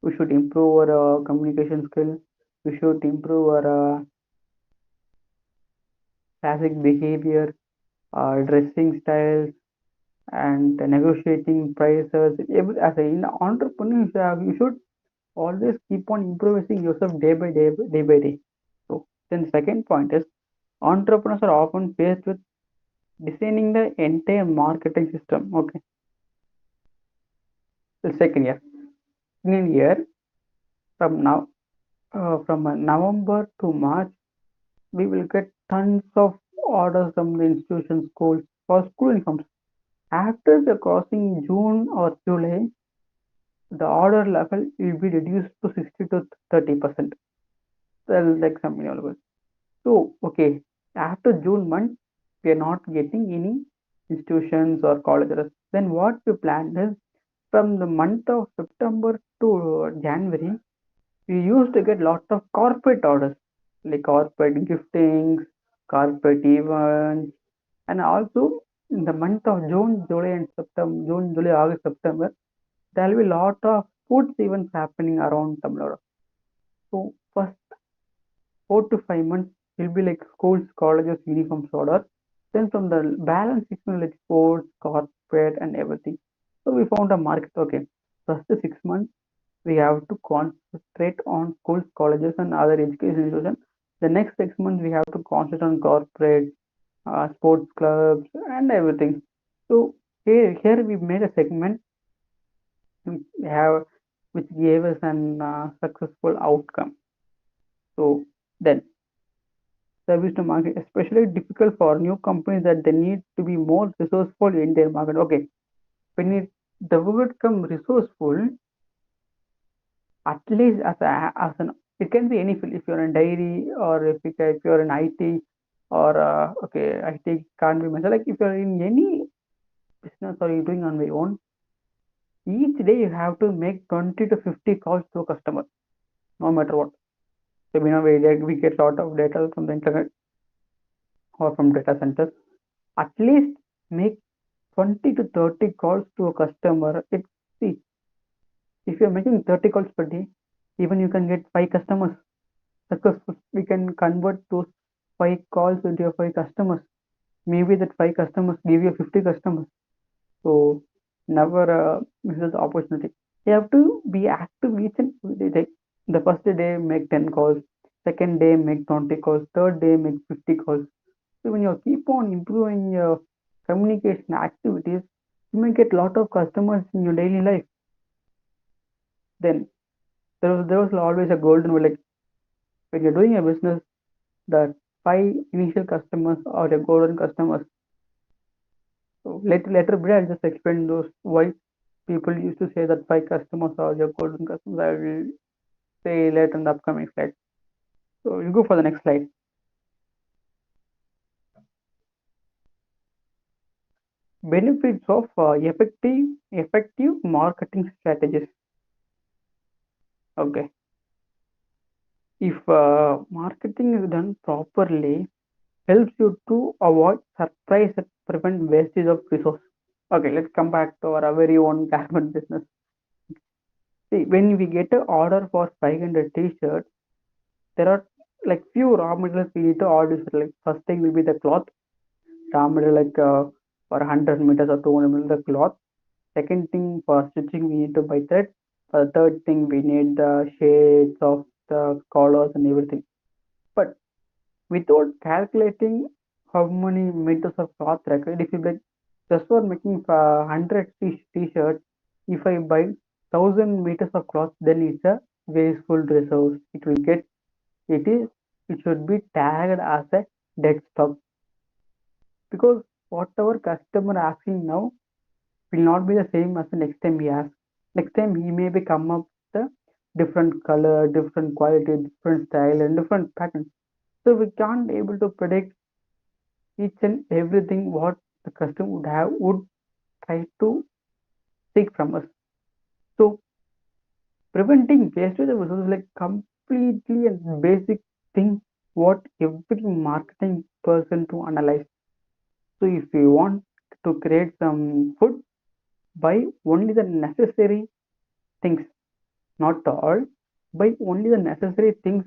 We should improve our communication skill. We should improve our classic behavior, dressing styles, and negotiating prices. As an entrepreneur, you should always keep on improving yourself day by day, day by day. So then the second point is entrepreneurs are often faced with designing the entire marketing system. Okay, the second year. In a year from now, from November to March, we will get tons of orders from the institution schools for school uniforms. After the crossing June or July, the order level will be reduced to 60 to 30%. Well, like something available. So, okay, after June month, we are not getting any institutions or colleges. Then what we planned is from the month of September to January, we used to get lot of corporate orders like corporate giftings, corporate events, and also in the month of June, July, and September, June, July, August, September, there will be lot of sports events happening around Tamil Nadu. So first 4 to 5 months will be like schools, colleges, uniforms order. Then from the balance 6 months like sports, corporate, and everything. So we found a market. Okay, first 6 months we have to concentrate on schools, colleges, and other education institutions. The next 6 months we have to concentrate on corporate, sports clubs, and everything. So here we made a segment which have which gave us an successful outcome. So then service to market, especially difficult for new companies that they need to be more resourceful in their market. Okay, when the word come resourceful, at least as an it can be any field. If you're in dairy or if you're in IT or okay, IT can't be mentioned. Like if you're in any business or you're doing on your own, each day you have to make 20 to 50 calls to a customer, no matter what. So we get a lot of data from the internet or from data centers. At least make 20 to 30 calls to a customer. See, if you're making 30 calls per day, even you can get 5 customers. Because we can convert those 5 calls into your 5 customers. Maybe that 5 customers give you 50 customers. So never miss the opportunity. You have to be active each and every day. The first day make 10 calls, second day make 20 calls, third day make 50 calls. So when you keep on improving your communication activities, you may get a lot of customers in your daily life. Then there was always a golden rule, like when you're doing a business, the 5 initial customers are your golden customers. So later bit I'll just explain those why people used to say that 5 customers are your golden customers. I will say later in the upcoming slide. So you go for the next slide. Benefits of effective marketing strategies. Okay, if marketing is done properly, helps you to avoid surprise and prevent wastage of resource. Okay, let's come back to our very own garment business. See, when we get an order for 500 t-shirts, there are like few raw materials we need to order. Like first thing will be the cloth raw material, like for 100 meters or 200 meters the cloth. Second thing, for stitching we need to buy thread. For the third thing we need the shades of the colors and everything. But without calculating how many meters of cloth required, if you like just for making 100 t-shirt, if I buy 1000 meters of cloth, then it's a wasteful resource. It will get, it is, it should be tagged as a dead stock, because whatever customer asking now will not be the same as the next time he asks. Next time he may be come up with a different color, different quality, different style, and different pattern. So we can't able to predict each and everything what the customer would try to seek from us. So preventing wastage of resources is like completely a basic thing what every marketing person to analyze. So if you want to create some food, buy only the necessary things, not all, buy only the necessary things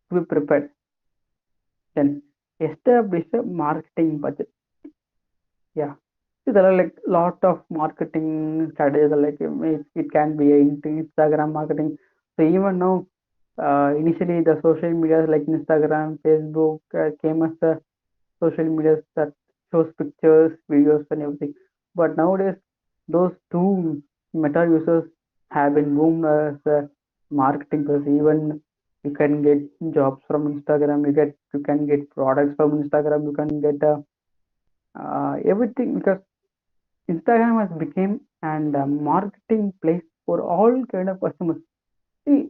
to be prepared. Then establish a marketing budget. Yeah. So there are like lot of marketing strategies, like it can be Instagram marketing. So even now, initially the social media like Instagram, Facebook came as the social media that shows pictures, videos, and everything. But nowadays, those two meta users have been boomed as marketing because even you can get jobs from Instagram, you can get products from Instagram, you can get everything, because Instagram has become and marketing place for all kind of customers. See,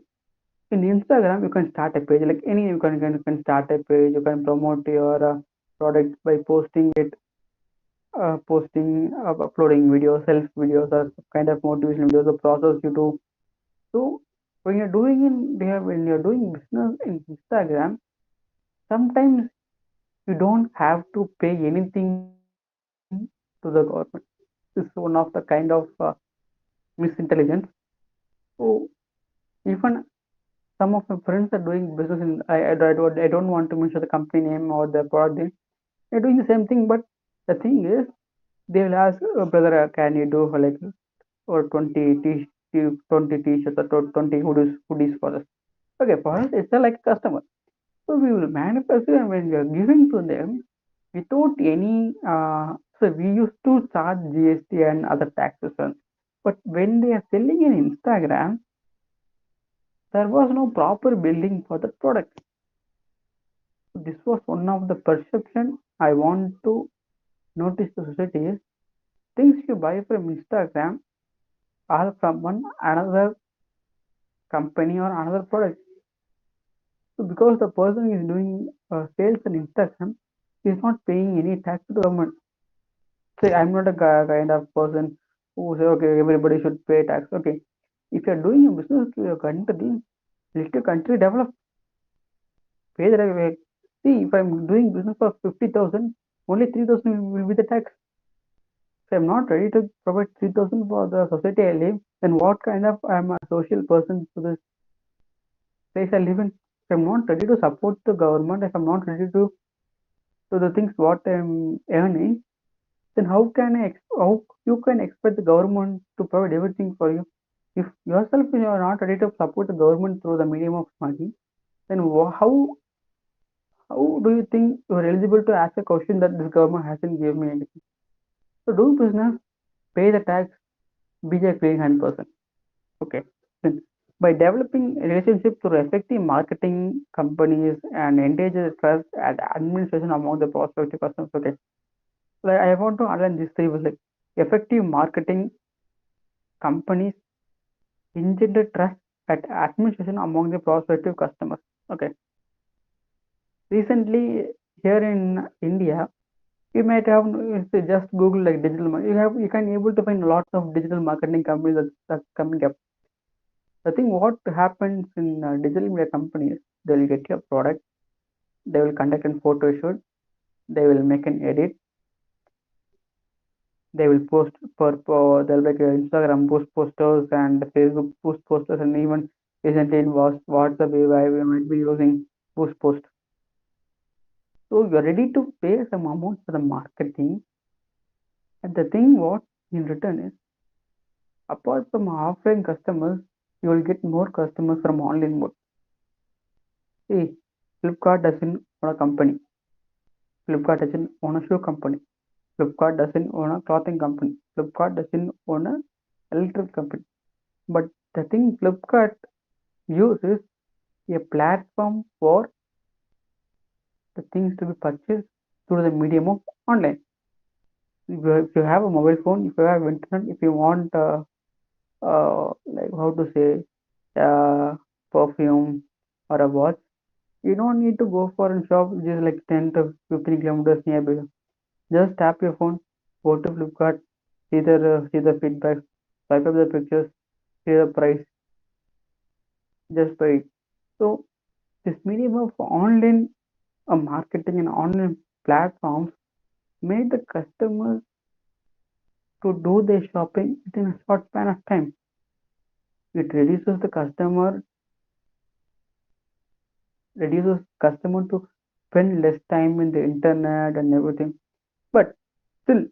in Instagram you can start a page, like any you can start a page. You can promote your product by posting it, uploading videos, self videos, or kind of motivation videos, the process you do. So when you're doing business in Instagram, sometimes you don't have to pay anything to the government. This is one of the kind of misintelligence. So even some of my friends are doing business in, I don't want to mention the company name or the product name. They're doing the same thing, but the thing is, they will ask, brother, can you do for like or 20 t-shirts or 20 hoodies for us? Okay, for us, it's like a customer. So we will manufacture, and when we are giving to them without any, so we used to charge GST and other taxes. But when they are selling in Instagram, there was no proper billing for the product. This was one of the perception I want to notice the society is things you buy from Instagram are from one another company or another product. So because the person is doing sales on Instagram, he is not paying any tax to the government. Say I'm not a kind of person who say okay everybody should pay tax. Okay, if you are doing a business to your country, let your country develop. Pay the see if I'm doing business for 50,000, only 3,000 will be the tax. If I'm not ready to provide 3,000 for the society I live, then what kind of I'm a social person to this place I live in? If I'm not ready to support the government, if I'm not ready to do the things what I'm earning, then how you can expect the government to provide everything for you? If yourself you are not ready to support the government through the medium of money, then how do you think you are eligible to ask a question that this government hasn't given me anything? So do business, pay the tax, be a clean hand person. Okay. Then by developing relationships through effective marketing companies and engage the trust and administration among the prospective customers. Okay. Like I want to underline this three was like effective marketing companies engender trust at administration among the prospective customers. Okay. Recently here in India, you might have if you just Google like you can able to find lots of digital marketing companies that's coming up. I think what happens in digital media companies, they will get your product, they will conduct a photo shoot, they will make an edit, they will post they'll make Instagram post posters and Facebook post posters, and even recently in WhatsApp we might be using. push post. So you're ready to pay some amount for the marketing, and the thing what in return is, apart from offline customers, you will get more customers from online mode. See, Flipkart doesn't own a company. Flipkart doesn't own a shoe company. Flipkart doesn't own a clothing company. Flipkart doesn't own a electric company. But the thing Flipkart uses a platform for the things to be purchased through the medium of online. If you have a mobile phone, if you have internet, if you want like how to say perfume or a watch, you don't need to go for a shop which is like 10 to 15 kilometers nearby. Just tap your phone, go to Flipkart, see the feedback, swipe up the pictures, see the price, just buy it. So this medium of online marketing and online platforms made the customers to do their shopping within a short span of time. It reduces customer to spend less time in the internet and everything. But still,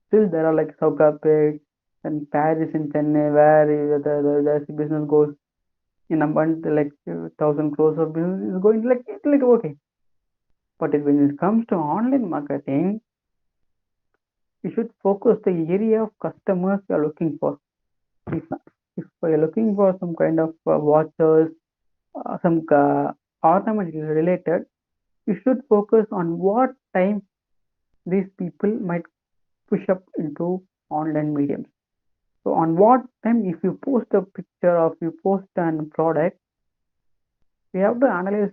still there are like Saukapet and Paris in Chennai where the business goes in a month like 1,000 crores of business is going like okay. But when it comes to online marketing, you should focus the area of customers you are looking for. If, if you're looking for some kind of watches, some ornament related, you should focus on what time these people might push up into online mediums. So on what time, if you post a picture or if you post an product, we have to analyze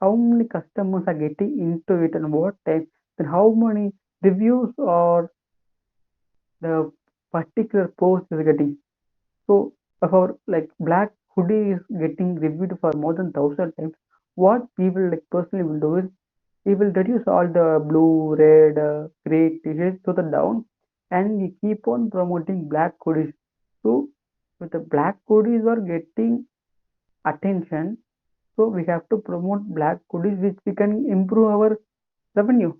how many customers are getting into it and what time, then how many reviews or the particular post is getting. So if our like black hoodie is getting reviewed for more than 1,000 times, what we will like personally will do is we will reduce all the blue, red, gray t-shirts to the down, and we keep on promoting black hoodies. So with the black hoodies are getting attention, so we have to promote black hoodies which we can improve our revenue.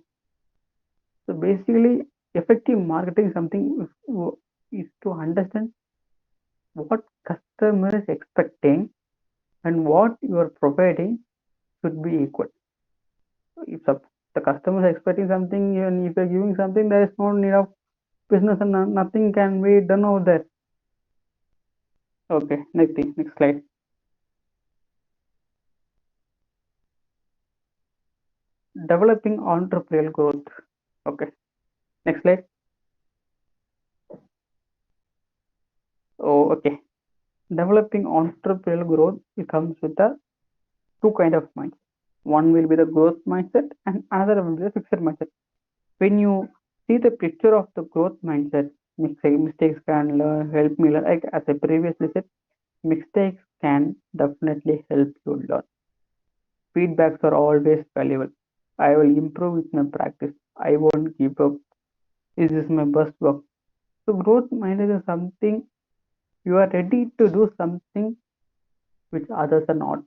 So basically, effective marketing something is to understand what customer is expecting and what you are providing should be equal. If the customer is expecting something and if you're giving something, there is no need of business and nothing can be done over there. Okay, next slide. Developing entrepreneurial growth. Okay, next slide. Oh, okay. Developing entrepreneurial growth, it comes with a two kind of mindset. One will be the growth mindset and another will be the fixed mindset. When you see the picture of the growth mindset, mistakes can help me learn. Like as I previously said, mistakes can definitely help you learn. Feedbacks are always valuable. I will improve with my practice. I won't give up. This is my best work. So growth mindset is something you are ready to do something which others are not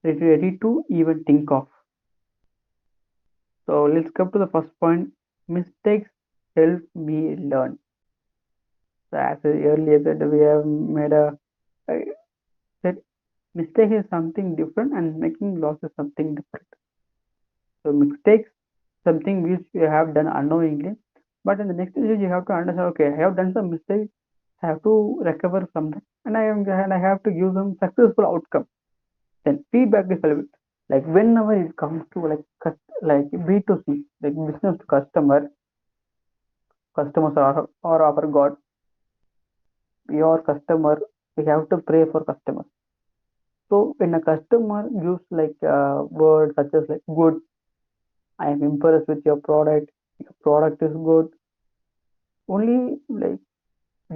ready to even think of. So let's come to the first point. Mistakes help me learn. So as I earlier said, we have made I said mistake is something different and making loss is something different. So mistakes something which you have done unknowingly, but in the next stage you have to understand. Okay, I have done some mistakes. I have to recover from that, and I have to give some successful outcome. Then feedback is valuable. Like whenever it comes to like B2C, like business to customer, customers are our God. Your customer, we have to pray for customers. So when a customer gives like words such as like good, I am impressed with your product is good. Only like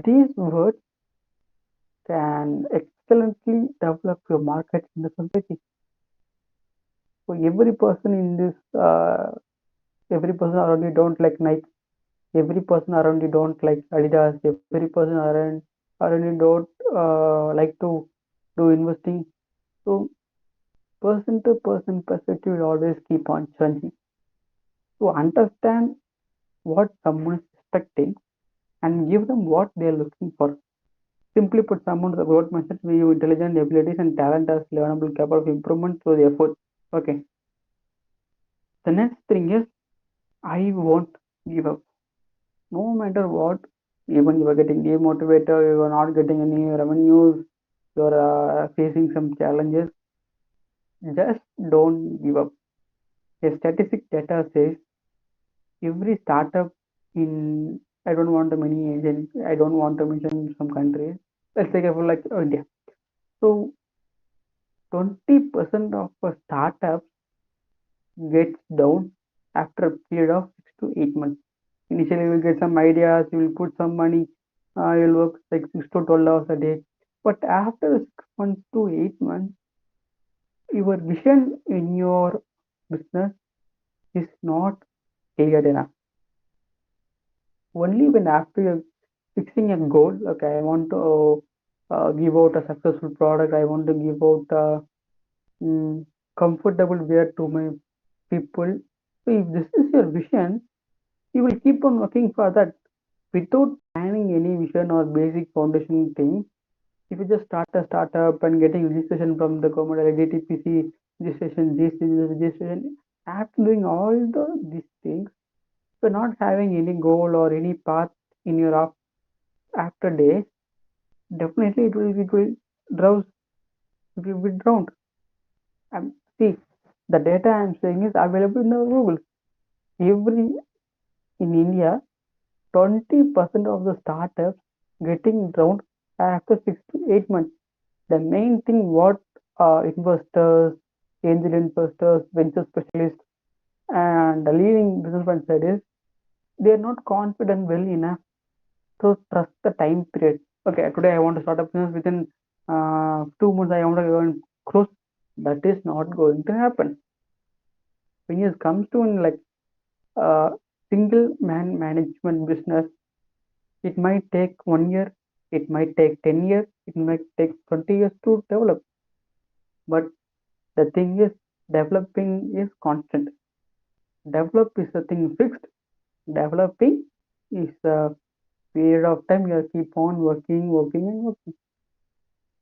these words can excellently develop your market in the society. So every person around you don't like Nike. Every person around you don't like Adidas. Every person around you don't like to do investing. So person to person perspective will always keep on changing. To understand what someone is expecting and give them what they are looking for. Simply put, someone's growth mindset view intelligent abilities and talent as learnable, capable of improvement through the effort. Okay. The next thing is I won't give up. No matter what, even you are getting demotivated, you are not getting any revenues, you are facing some challenges, just don't give up. A statistic data says every startup in I don't want to many agent, I don't want to mention some countries. Let's take for like India. So 20% of a startup gets down after a period of 6 to 8 months. Initially, you will get some ideas, you will put some money, you'll work like 6 to 12 hours a day. But after 6 months to 8 months, your vision in your business is not clear enough. Only when after you're fixing a goal, okay, I want to give out a successful product, I want to give out a comfortable wear to my people. So if this is your vision, you will keep on working for that without planning any vision or basic foundation thing. If you just start a startup and getting registration from the government like DTPC registration, GST registration, after doing all these things, you're not having any goal or any path in your after days, definitely it will drowse, it will be drowned. See, the data I'm saying is available in the Google. Every in India, 20% of the startups getting drowned after 6 to 8 months. The main thing what investors, angel investors, venture specialists, and the leading businessmen said is they are not confident well enough to trust the time period. Okay, today I want to start a business within 2 months. I want to go and close. That is not going to happen. When it comes to like single man management business, it might take 1 year, it might take 10 years, it might take 20 years to develop. But the thing is, developing is constant. Develop is a thing fixed. Developing is a period of time you keep on working, working, and working.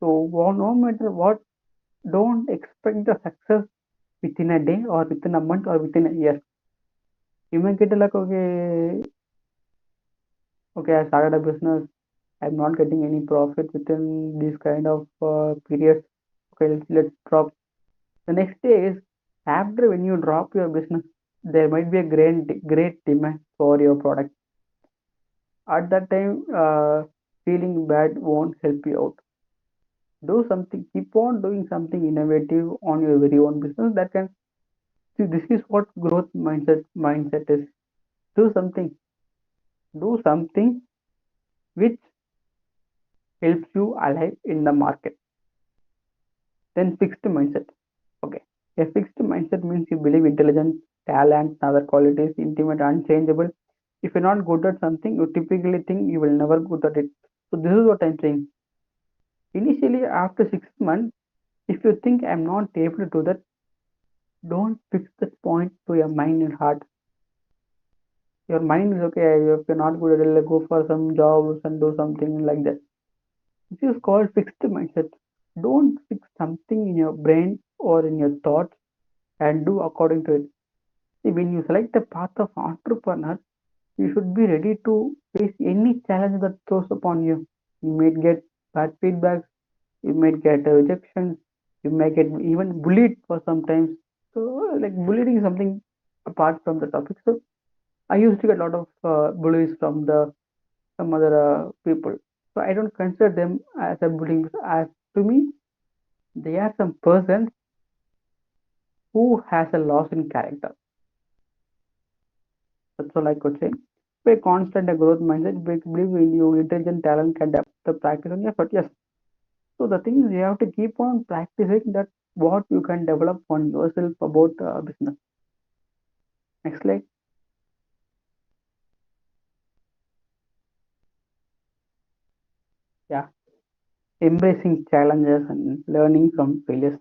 So, no matter what, don't expect the success within a day or within a month or within a year. You may get like, okay, I started a business. I'm not getting any profit within this kind of periods. Okay, let's drop. The next day is after when you drop your business, there might be a great demand for your product. At that time, feeling bad won't help you out. Do something, keep on doing something innovative on your very own business that can see this is what growth mindset is. Do something, do something which helps you alive in the market. Then fixed mindset. Okay. A fixed mindset means you believe intelligence, talent, and other qualities, intimate, unchangeable. If you're not good at something, you typically think you will never good at it. So this is what I'm saying. Initially, after 6 months, if you think I'm not able to do that, don't fix that point to your mind and heart. Your mind is okay. If you're not good at it, go for some jobs and do something like that. This is called fixed mindset. Don't fix something in your brain or in your thoughts and do according to it. See, when you select the path of entrepreneur, you should be ready to face any challenge that throws upon you. You might get bad feedbacks, you might get rejections, you might get even bullied for sometimes. So, like bullying is something apart from the topic. So, I used to get a lot of bullies from the some other people. So, I don't consider them as a bullying. As to me, they are some person who has a loss in character. That's all I could say. By constant growth mindset, believe in your intelligent talent can adapt the practice and effort. Yes. So the thing is, you have to keep on practicing that what you can develop on yourself about business. Next slide. Yeah. Embracing challenges and learning from failures.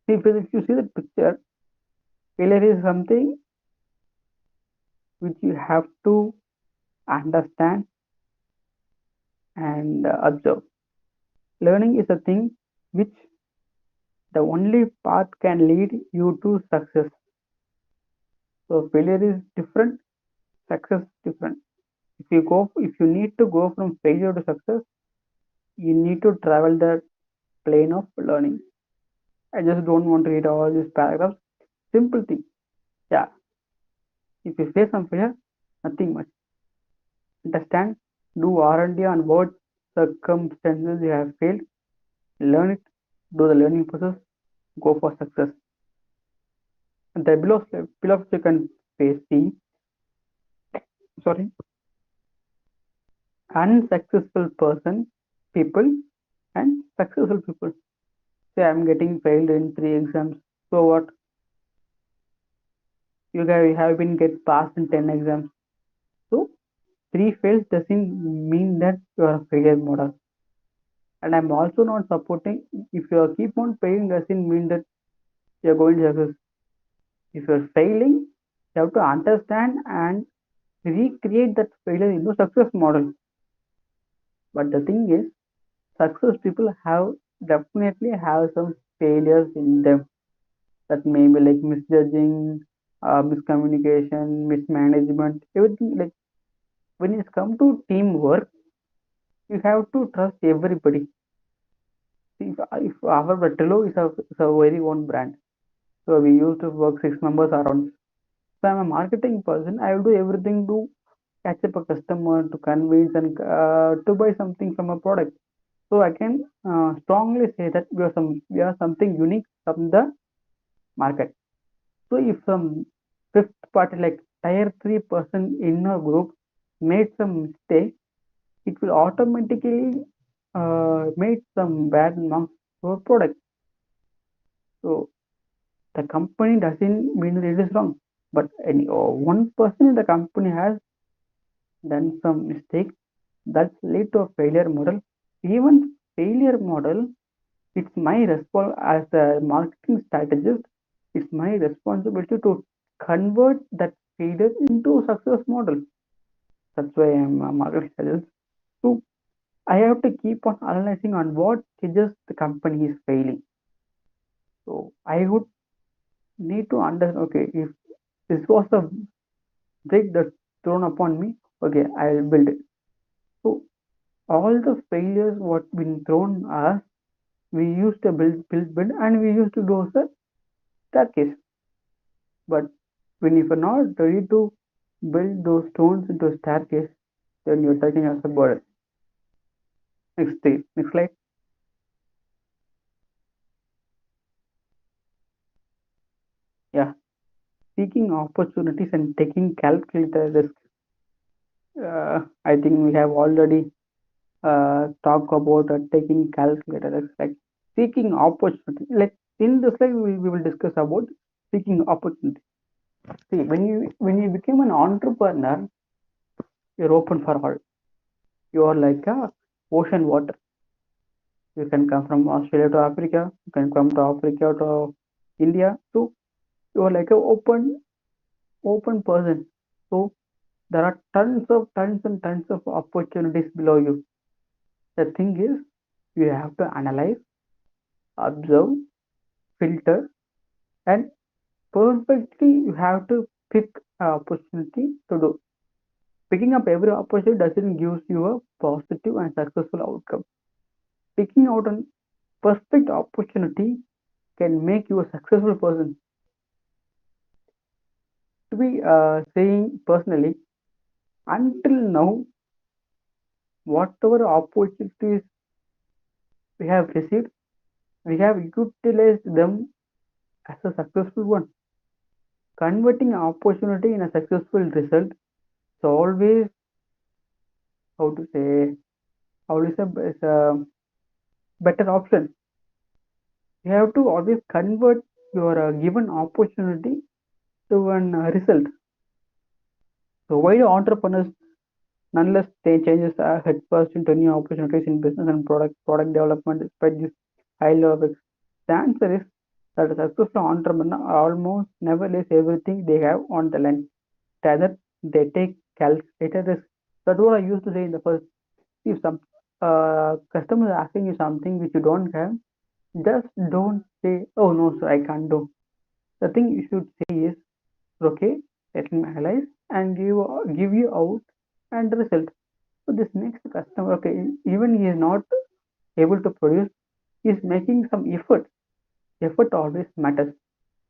See, if you see the picture, failure is something which you have to understand and observe. Learning is a thing which the only path can lead you to success. So failure is different, success is different. If you need to go from failure to success, you need to travel the plane of learning. I just don't want to read all these paragraphs. Simple thing. Yeah. If you face some failure, nothing much. Understand, do R&D on what circumstances you have failed, learn it, do the learning process, go for success. And the below you can face the sorry unsuccessful people and successful people. Say I'm getting failed in 3 exams. So what? You have been get passed in 10 exams. So 3 fails doesn't mean that you are a failure model. And I'm also not supporting if you keep on failing doesn't mean that you're going to success. If you're failing, you have to understand and recreate that failure into success model. But the thing is, success people have definitely have some failures in them that may be like misjudging, miscommunication, mismanagement, everything. Like when it comes to teamwork, you have to trust everybody. See, if our Trello is a very own brand, so we used to work 6 members around. So I'm a marketing person. I will do everything to catch up a customer, to convince and to buy something from a product. So I can strongly say that we are something unique from the market. So if some fifth party like tier 3 person in a group made some mistake, it will automatically make some bad marks for product. So the company doesn't mean that it is wrong, but one person in the company has done some mistake that lead to a failure model. Even failure model, it's my as a marketing strategist, it's my responsibility to convert that failure into a success model. That's why I'm a marketing strategist. So I have to keep on analyzing on what stages the company is failing. So I would need to understand, okay, if this was a brick that's thrown upon me, okay, I will build it. So all the failures what been thrown us, we used to build, and we used to do the staircase. But when you are not ready to build those stones into a staircase, then you're taking as a burden. Next slide. Yeah, seeking opportunities and taking calculated risk. I think we have already talked about taking calculated risk, like seeking opportunity. Like in this slide, we will discuss about seeking opportunity. See, when you become an entrepreneur, you're open for all. You are like a ocean water. You can come from Australia to Africa. You can come to Africa to India. So you are like a open person. So there are tons and tons of opportunities below you. The thing is, you have to analyze, observe, filter, and perfectly you have to pick an opportunity to do. Picking up every opportunity doesn't give you a positive and successful outcome. Picking out a perfect opportunity can make you a successful person. To be saying personally, until now, whatever opportunities we have received, we have utilized them as a successful one. Converting an opportunity in a successful result is always, how to say, is a better option. You have to always convert your given opportunity to an result. So why do entrepreneurs nonetheless they changes headfirst into new opportunities in business and product development despite this high level of risk? The answer is that a successful entrepreneur almost never leaves everything they have on the line. Rather, they take calculated risk. That's what I used to say in the first. If some customer is asking you something which you don't have, just don't say, "Oh no, sir, I can't do." The thing you should say is, "Okay, let me analyze and give you out and the result." So this makes the customer okay. Even he is not able to produce, he is making some effort. Effort always matters.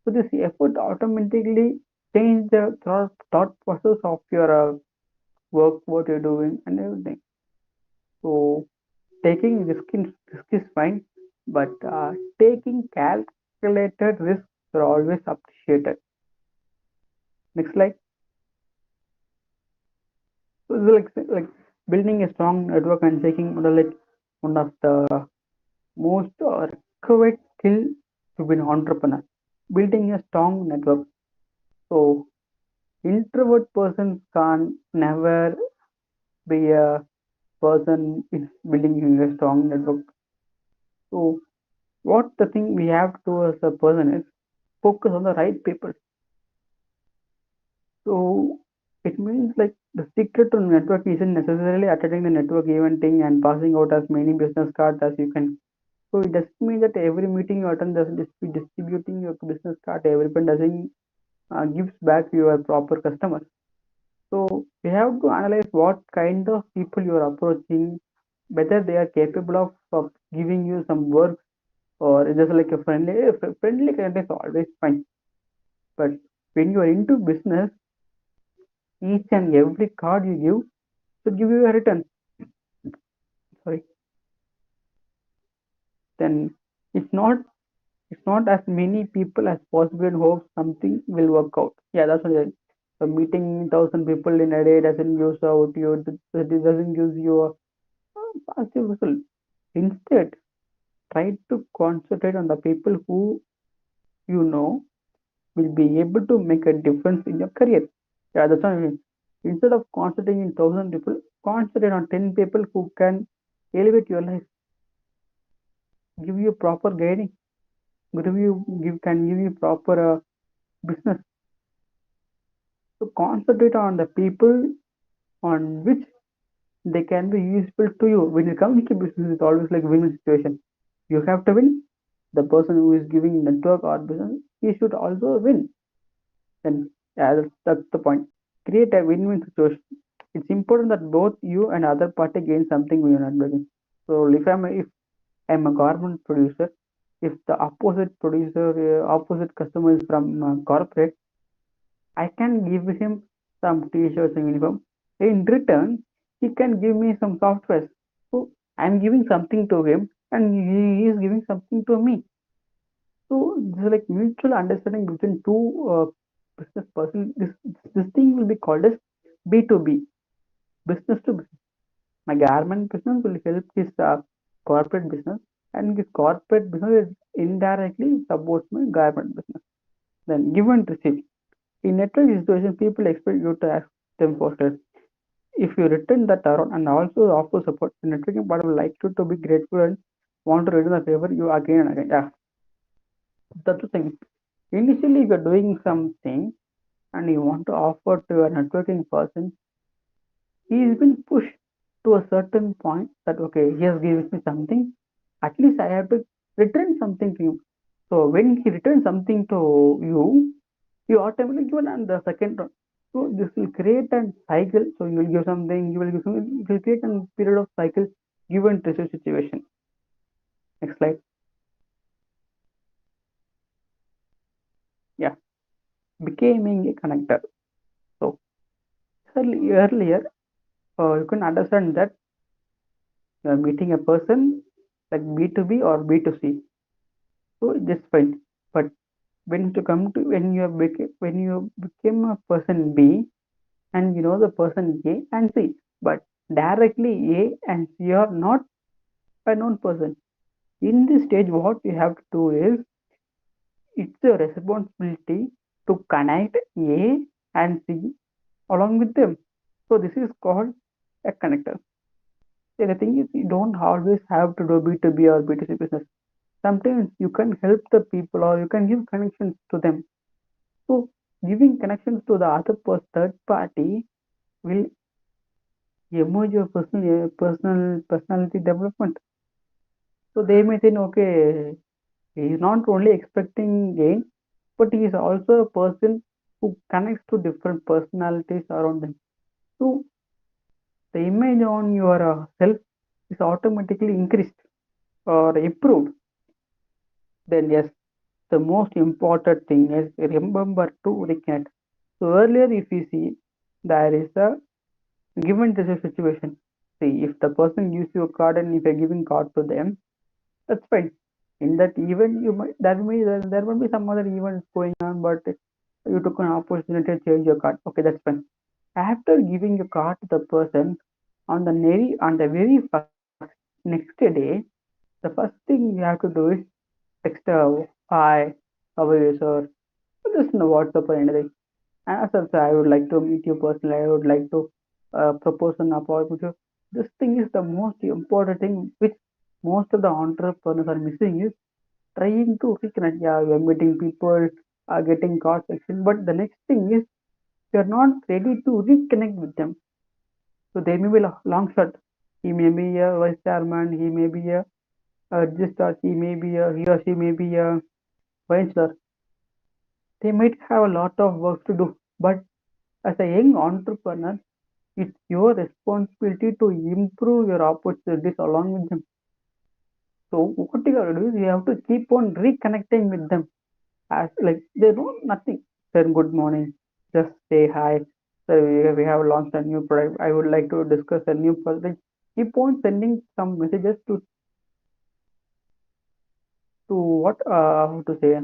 So this effort automatically change the thought process of your work, what you're doing, and everything. So taking risk is fine, but taking calculated risks are always appreciated. Next slide. So like building a strong network and taking like one of the most required skill to be an entrepreneur. Building a strong network. So introvert persons can never be a person is building a strong network. So what the thing we have to do as a person is focus on the right people. So it means like the secret to network isn't necessarily attending the network eventing and passing out as many business cards as you can. So it doesn't mean that every meeting you attend doesn't just be distributing your business card. Everyone doesn't gives back to your proper customers. So you have to analyze what kind of people you are approaching, whether they are capable of giving you some work or just like a friendly kind is always fine. But when you are into business, each and every card you give should give you a return. Sorry, then it's not it's not as many people as possible and hope something will work out. Yeah, that's what I'm. So meeting 1,000 people in a day doesn't use out you. It doesn't give you a positive result. Instead, try to concentrate on the people who you know will be able to make a difference in your career. Yeah, that's what I mean. Instead of concentrating in 1,000 people, concentrate on 10 people who can elevate your life, give you proper guiding, give you proper business. So concentrate on the people on which they can be useful to you. When it comes to business, it's always like win-win situation. You have to win. The person who is giving network or business, he should also win. Then yeah, that's the point. Create a win-win situation. It's important that both you and other party gain something when you're networking. So if I'm a garment producer, if the opposite customer is from corporate, I can give him some t-shirts and uniform. In return, he can give me some software. So I'm giving something to him, and he is giving something to me. So this is like mutual understanding between two business person. This thing will be called as B2B, business to business. My garment business will help his corporate business, and his corporate business indirectly supports my garment business. Then give and receive. In network situation, people expect you to ask them for help. If you return that around and also offer support, the networking partner will like you to be grateful and want to return the favor you again and again. Yeah, that's the thing. Initially, if you're doing something and you want to offer to a networking person, he has been pushed to a certain point that okay, he has given me something. At least I have to return something to him. So when he returns something to you, you automatically given on the second round. So this will create a cycle. So you will give something, you will give something. It will create a period of cycle given to the situation. Next slide. Yeah, becoming a connector. So earlier, you can understand that you are meeting a person like B2B or B2C. So just fine. But when you became a person B and you know the person A and C, but directly A and C are not a known person. In this stage, what we have to do is it's a responsibility to connect A and C along with them. So this is called a connector. So the thing is, you don't always have to do B2B or B2C business. Sometimes you can help the people or you can give connections to them. So giving connections to the other third party will emerge your personal personality development. So they may think, okay, he is not only expecting gain, but he is also a person who connects to different personalities around them. So the image on your self is automatically increased or improved. Then yes, the most important thing is remember to reconnect. So earlier, if you see, there is a given this a situation. See, if the person gives you a card and if you're giving card to them, that's fine. In that event, you might there will be some other events going on, but you took an opportunity to change your card. Okay, that's fine. After giving a card to the person, on the very first next day, the first thing you have to do is text hi, how are you, sir? Just in WhatsApp or anything. And sir, I would like to meet you personally. I would like to propose an appointment. This thing is the most important thing which most of the entrepreneurs are missing is trying to reconnect. Yeah, we are meeting people, getting card section, but the next thing is you are not ready to reconnect with them. So they may be long shot. He may be a vice chairman. He may be a registrar. He or she may be a venture. They might have a lot of work to do, but as a young entrepreneur, it's your responsibility to improve your opportunities along with them. So what you have to do is you have to keep on reconnecting with them as like they know nothing. Sir, good morning. Just say hi. Sir, we have launched a new product. I would like to discuss a new product. Keep on sending some messages to what how to say.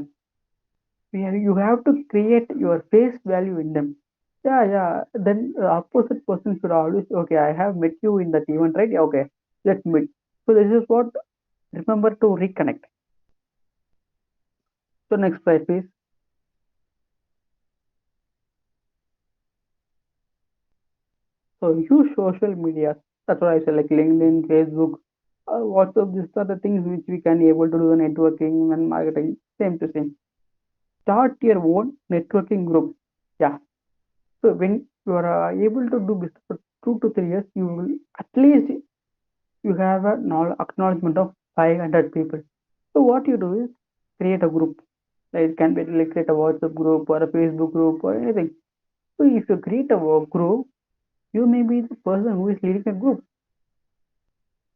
You have to create your face value in them. Yeah, yeah. Then the opposite person should always, okay, I have met you in that event, right? Yeah, okay, let's meet. So this is what remember to reconnect. So next slide, please. So use social media. That's what I said, like LinkedIn, Facebook, WhatsApp. These are the things which we can able to do the networking and marketing. Same to same. Start your own networking group. Yeah. So when you are able to do business for 2 to 3 years, you will at least you have a acknowledgement of 500 people. So what you do is create a group. Like it can be like create a WhatsApp group or a Facebook group or anything. So if you create a work group, you may be the person who is leading a group.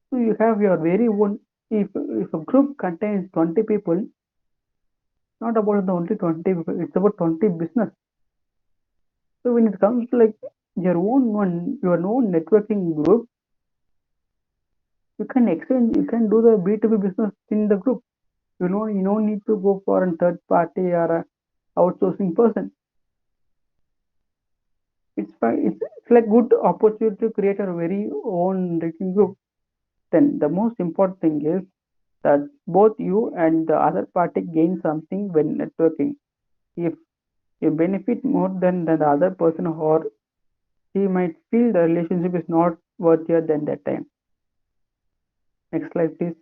So you have your very own. If a group contains 20 people, not about the only 20 people, it's about 20 business. So when it comes to like your own networking group, you can do the B2B business in the group. You don't need to go for a third party or a outsourcing person. It's fine. It's like good opportunity to create a very own networking group. Then the most important thing is that both you and the other party gain something when networking. If you benefit more than the other person, or he might feel the relationship is not worthier than that time. Next slide, please.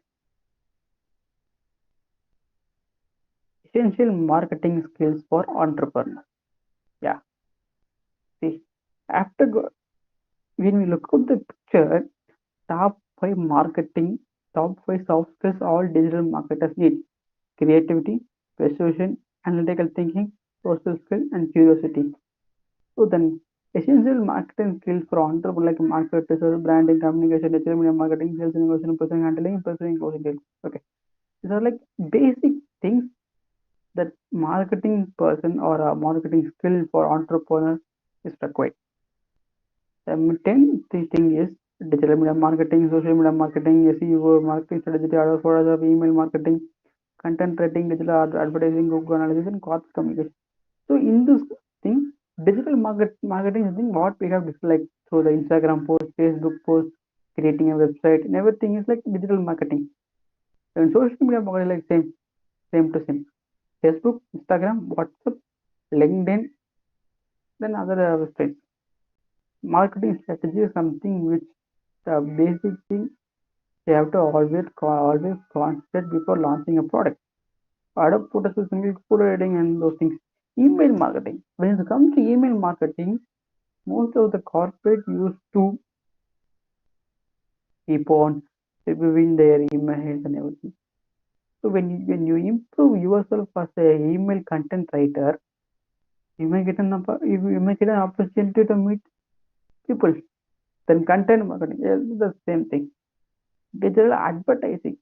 Essential marketing skills for entrepreneurs. Yeah, see, when we look at the picture, top 5 marketing, top 5 soft skills all digital marketers need: creativity, persuasion, analytical thinking, social skill, and curiosity. So then, essential marketing skills for entrepreneur like market research, branding, communication, digital media marketing, sales, negotiation, person handling, and pursuing closing deals. Okay, these are like basic things that marketing person or a marketing skill for entrepreneur is required. The 10th thing is digital media marketing, social media marketing, SEO, marketing strategy, order for other email marketing, content writing, digital advertising, Google analysis, and corporate communication. So in this thing, digital marketing is thing what we have like through the Instagram post, Facebook post, creating a website, and everything is like digital marketing. And social media marketing like same to same. Facebook, Instagram, WhatsApp, LinkedIn, then other websites. Marketing strategy is something which the basic thing You have to always concentrate before launching a product. Adobe Photoshop, single photo editing, and those things. Email marketing. When it comes to email marketing, most of the corporate used to keep on reviewing their emails and everything. So when you improve yourself as a email content writer, you may get an opportunity to meet people. Then content marketing is the same thing. Digital advertising.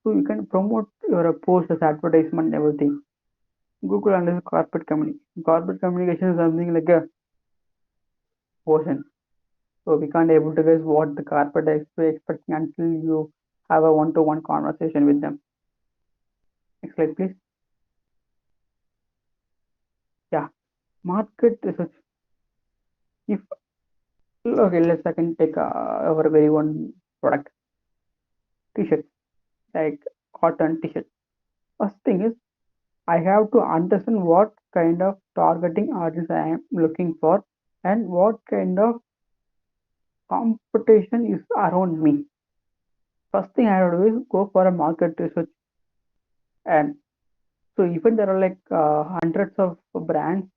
So you can promote your post as advertisement and everything. Google understands corporate communication. Corporate communication is something like a ocean. So we can't able to guess what the corporate is expecting until you have a one-to-one conversation with them. Next slide, please. Yeah, market research. If okay, let's second take our very one product, t-shirt, like cotton t-shirt. First thing is I have to understand what kind of targeting audience I am looking for and what kind of competition is around me. First thing I have to do is go for a market research, and so even there are like hundreds of brands,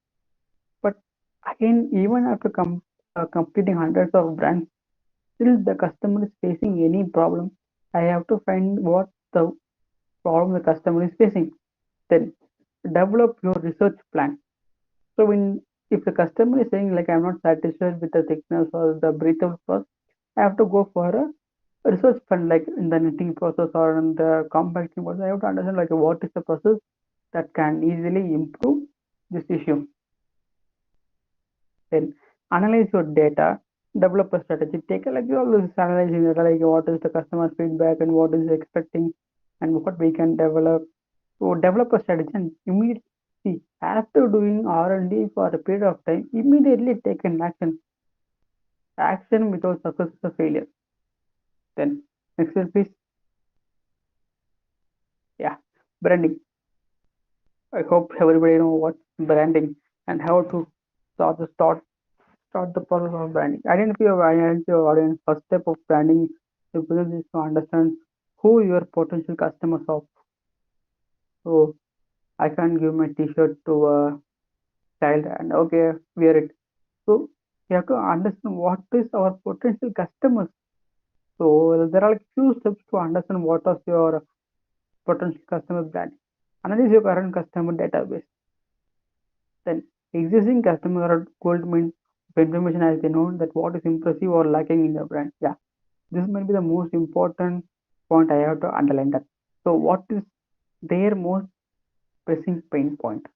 but again even after completing hundreds of brands, still the customer is facing any problem. I have to find what the problem the customer is facing. Then develop your research plan. So when if the customer is saying like I'm not satisfied with the thickness or the breadth of process, I have to go for a research fund like in the knitting process or in the compacting process. I have to understand like what is the process that can easily improve this issue. Then analyze your data, develop a strategy. Take a, like you always analyzing data like what is the customer feedback and what is expecting and what we can develop. So develop a strategy and immediately see after doing R&D for a period of time, immediately take an action. Action without success is a failure. Then next slide, please. Yeah, branding. I hope everybody know what's branding and how to start the process of branding. Identify your audience. First step of branding is to understand who your potential customers are. So I can't give my T-shirt to a child and okay wear it. So you have to understand what is our potential customers. So there are like few steps to understand what is your potential customer brand. Analyze your current customer database. Then existing customer gold mine of information as they know that what is impressive or lacking in the brand. Yeah, this might be the most important point I have to underline that. So what is their most pressing pain point?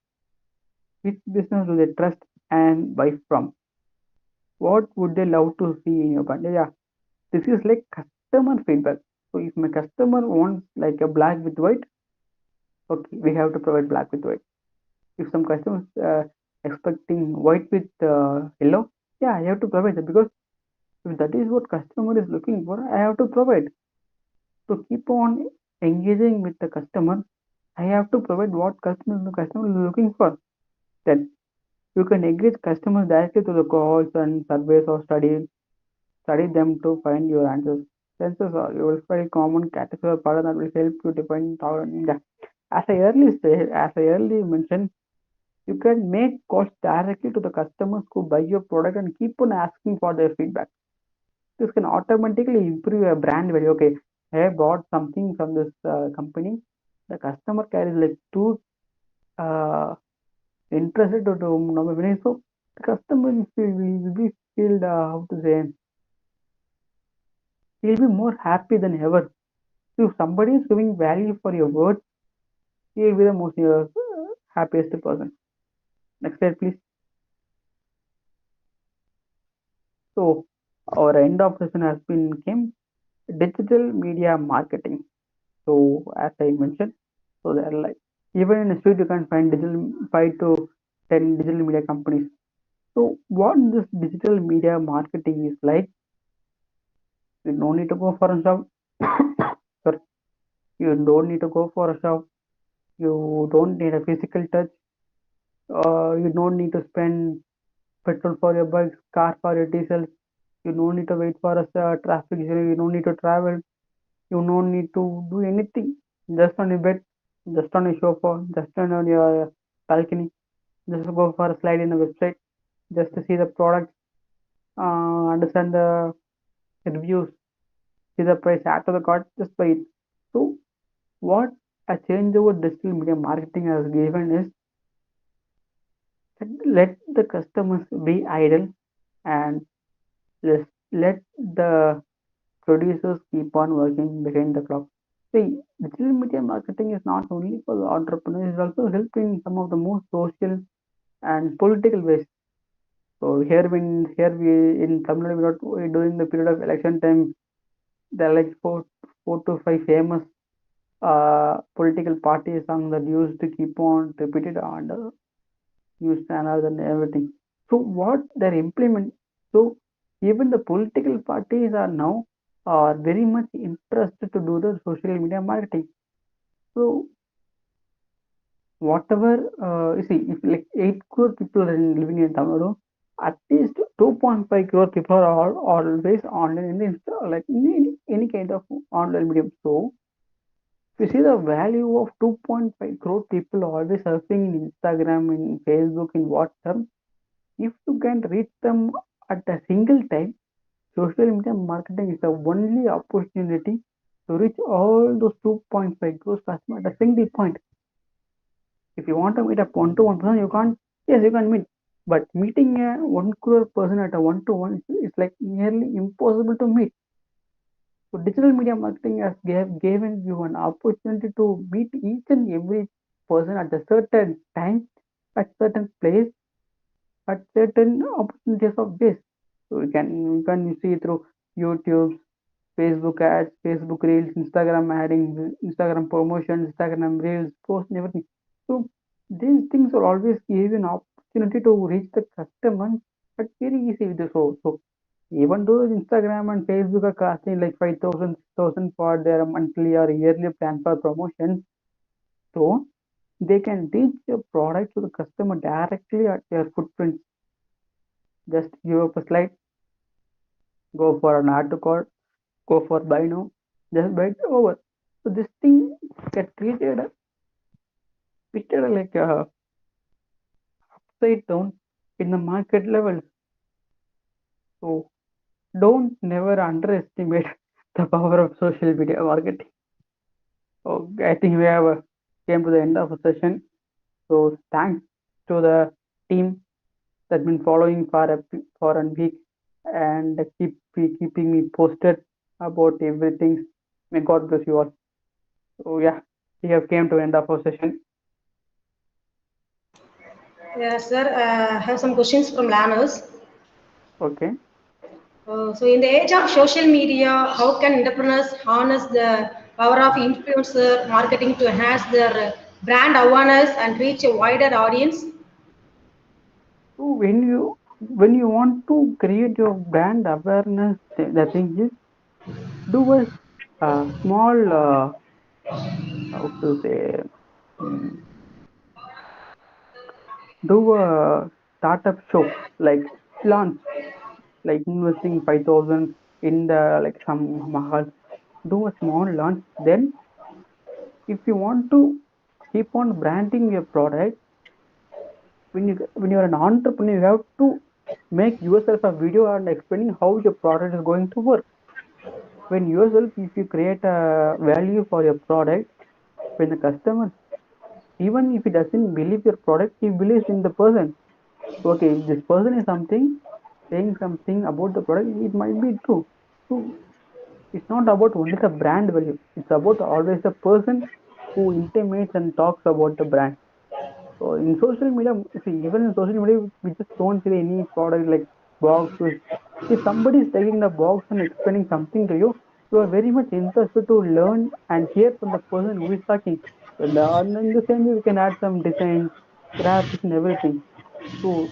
Which business do they trust and buy from? What would they love to see in your brand? Yeah, this is like customer feedback. So if my customer wants like a black with white, okay, we have to provide black with white. If some customers expecting white with yellow, yeah, I have to provide that because if that is what customer is looking for, I have to provide. To keep on engaging with the customer, I have to provide what the customer is looking for. Then you can engage customers directly through the calls and surveys or study them to find your answers. Chances are you will find common category or pattern that will help you define how. Yeah. As I early mentioned, you can make calls directly to the customers who buy your product and keep on asking for their feedback. This can automatically improve your brand value. Okay, I have bought something from this company. The customer care is like too uh, interested to know my opinion. So the customer will be feel how to say he'll be more happy than ever. So if somebody is giving value for your words, he will be the most happiest person. Next slide, please. So our end of session has been came digital media marketing. So as I mentioned, so there are like even in the street you can find digital 5 to 10 digital media companies. So what this digital media marketing is like, you don't need to go for a shop. Sorry, you don't need to go for a shop. You don't need a physical touch. You don't need to spend petrol for your bikes, car for your diesel. You don't need to wait for a traffic. You don't need to travel. You no need to do anything. Just on your bed, just on your sofa, just on your balcony. Just go for a slide in the website, just to see the product, understand the reviews, see the price, add to the cart, just buy it. So what a change over digital media marketing has given is that let the customers be idle and let the producers keep on working behind the clock. See, digital media marketing is not only for the entrepreneurs, it also helps in some of the most social and political ways. So here we in Tamil Nadu, during the period of election time, there are like four to five famous political parties song that used to keep on repeated on the news channels and everything. So what they're implement, so even the political parties are now are very much interested to do the social media marketing. So whatever you see, if like 8 crore people are living in Tamil Nadu, at least 2.5 crore people are always online in the like in any kind of online medium. So if you see the value of 2.5 crore people always surfing in Instagram, in Facebook, in WhatsApp, if you can reach them at a single time, social media marketing is the only opportunity to reach all those 2.5 crores customers at a single point. If you want to meet a one-to-one person, you can't. Yes, you can meet, but meeting a 1 crore person at a one-to-one is like nearly impossible to meet. So digital media marketing has given you an opportunity to meet each and every person at a certain time, at certain place, at certain opportunities of this. So you can see through YouTube, Facebook ads, Facebook Reels, Instagram adding, Instagram promotions, Instagram Reels, posts, and everything. So these things will always give you an opportunity to reach the customer, but very easy with this. So even though Instagram and Facebook are costing like 5,000, 6,000 for their monthly or yearly plan for promotion, so they can reach your product to the customer directly at their footprint. Just give up a slide, go for an add to cart, go for buy now, just buy it over. So this thing get created like upside down in the market levels. So don't never underestimate the power of social media marketing. So I think we have came to the end of the session. So thanks to the team that's been following for a week and keeping me posted about everything. May God bless you all. So yeah, we have came to end of our session. Yes, sir. I have some questions from learners. Okay. So, in the age of social media, how can entrepreneurs harness the power of influencer marketing to enhance their brand awareness and reach a wider audience? So when you want to create your brand awareness, the thing is do a small how to say mm, do a startup show like launch like investing 5,000 in the like some mahal. Do a small launch. Then if you want to keep on branding your product, when you're an entrepreneur, you have to make yourself a video and explaining how your product is going to work. When yourself, if you create a value for your product, when the customer, even if he doesn't believe your product, he believes in the person. So, okay, if this person is saying something about the product, it might be true. So it's not about only the brand value, it's about always the person who intimates and talks about the brand. So in social media, see, even in social media, we just don't see any product like boxes. If somebody is taking the box and explaining something to you, you are very much interested to learn and hear from the person who is talking. And in the same way, we can add some designs, graphics, and everything. So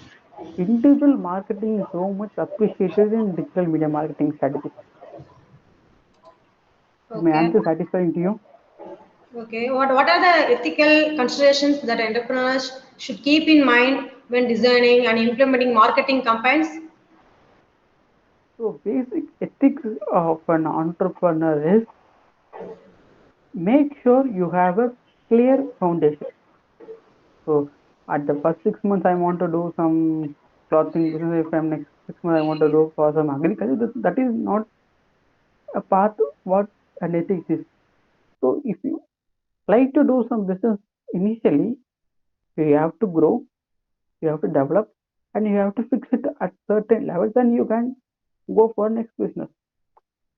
individual marketing is so much appreciated in digital media marketing strategies. Is my Okay. answer satisfying to you? Okay. What are the ethical considerations that entrepreneurs should keep in mind when designing and implementing marketing campaigns? So basic ethics of an entrepreneur is Make sure you have a clear foundation. So at the first 6 months, I want to do some clothing business. If I'm next 6 months, I want to do for some agriculture. That is not a path what an ethics is. So if you like to do some business initially, you have to grow, you have to develop, and you have to fix it at certain levels. Then you can go for next business.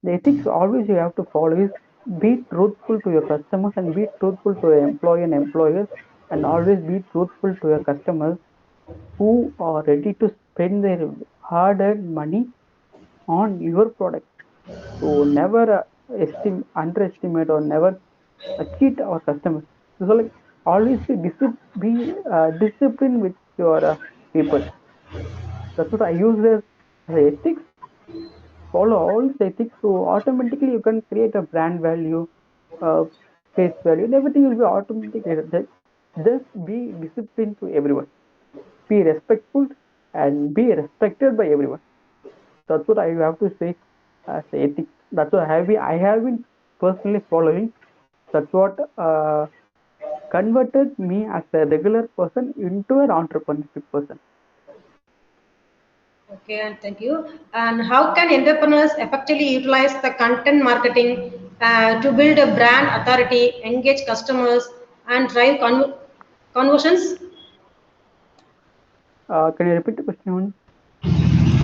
The ethics always you have to follow is be truthful to your customers and be truthful to your employee and employers, and always be truthful to your customers who are ready to spend their hard-earned money on your product. So never underestimate or never cheat our customers. So like always be disciplined with your people. That's what I use as ethics. Follow all these ethics, so automatically you can create a brand value, uh, face value, and everything will be automatically created. Just be disciplined to everyone. Be respectful and be respected by everyone. That's what I have to say as ethics. That's what I have been personally following. That's what converted me as a regular person into an entrepreneurship person. Okay, and thank you. And how can entrepreneurs effectively utilize the content marketing to build a brand authority, engage customers, and drive conversions? Can you repeat the question on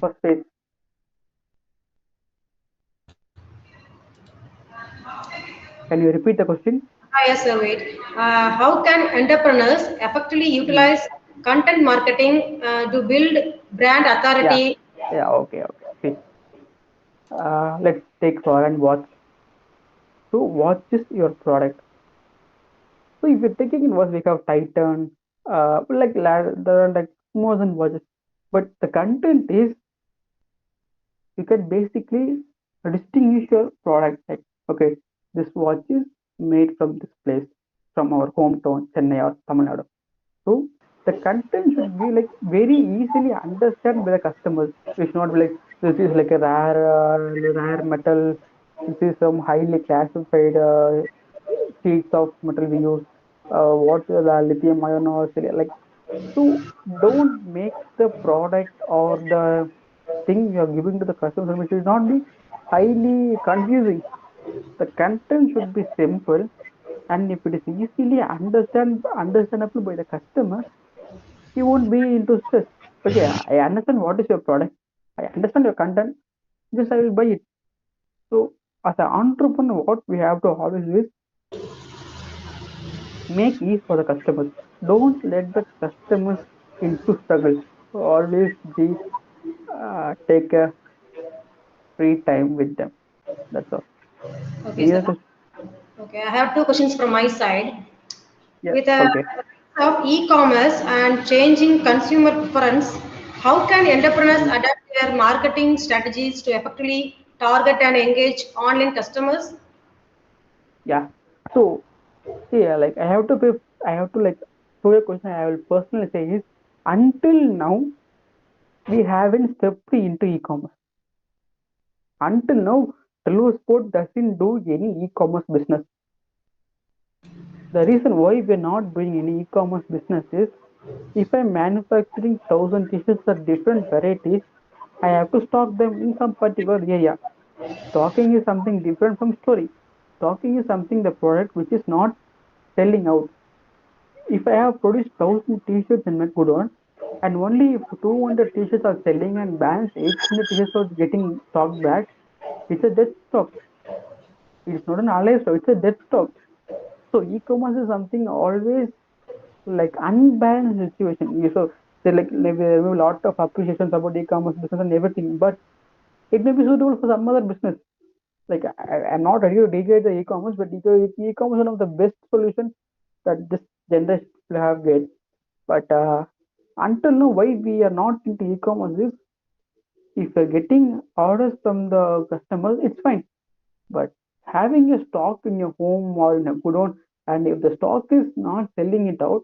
first page? Can you repeat the question? Ah, yes, sir, wait. How can entrepreneurs effectively Hmm. utilize content marketing to build brand Yeah, authority? yeah, okay, okay. See, let's take for and watch. So, watch is your product. So, if you're taking in watch, we have Titan, like there are like more than watches. But the content is you can basically distinguish your product. Like, okay, this watch is made from this place, from our hometown, Chennai or Tamil Nadu. So the content should be like very easily understand by the customers. We should not be like this is like a rare metal. This is some highly classified sheets of metal we use. What is the lithium ion or like so. Don't make the product or the thing you are giving to the customer which should not be highly confusing. The content should be simple, and if it is easily understandable by the customer, he won't be into stress. Okay, I understand what is your product. I understand your content. Just I will buy it. So as an entrepreneur, what we have to always do is make ease for the customers. Don't let the customers into struggle. Always be take a free time with them. That's all. Okay, Any sir. other question? Okay, I have two questions from my side. Yeah. With a Okay. of e-commerce and changing consumer preference, how can entrepreneurs Mm, adapt their marketing strategies to effectively target and engage online customers? yeah. So yeah, like I have to like to your question. I will personally say is until now we haven't stepped into e-commerce. Until now, Tello Sport doesn't do any e-commerce business. The reason why we're not doing any e-commerce business is if I'm manufacturing 1,000 t-shirts of different varieties, I have to stock them in some particular area. Stocking is something different from storing. Stocking is something the product which is not selling out. If I have produced 1,000 t-shirts in my godown and only if 200 t-shirts are selling and balance 800 t-shirts are getting stocked back, it's a dead stock. It's not an alive stock, it's a dead stock. So e-commerce is something always like unbalanced situation. So there may be a lot of appreciations about e-commerce business and everything, but it may be suitable for some other business. Like I'm not ready to degrade the e-commerce, but e-commerce is one of the best solutions that this generation will have get. But until now, why we are not into e-commerce is if you're getting orders from the customers, it's fine. But having a stock in your home or in a godown, and if the stock is not selling it out,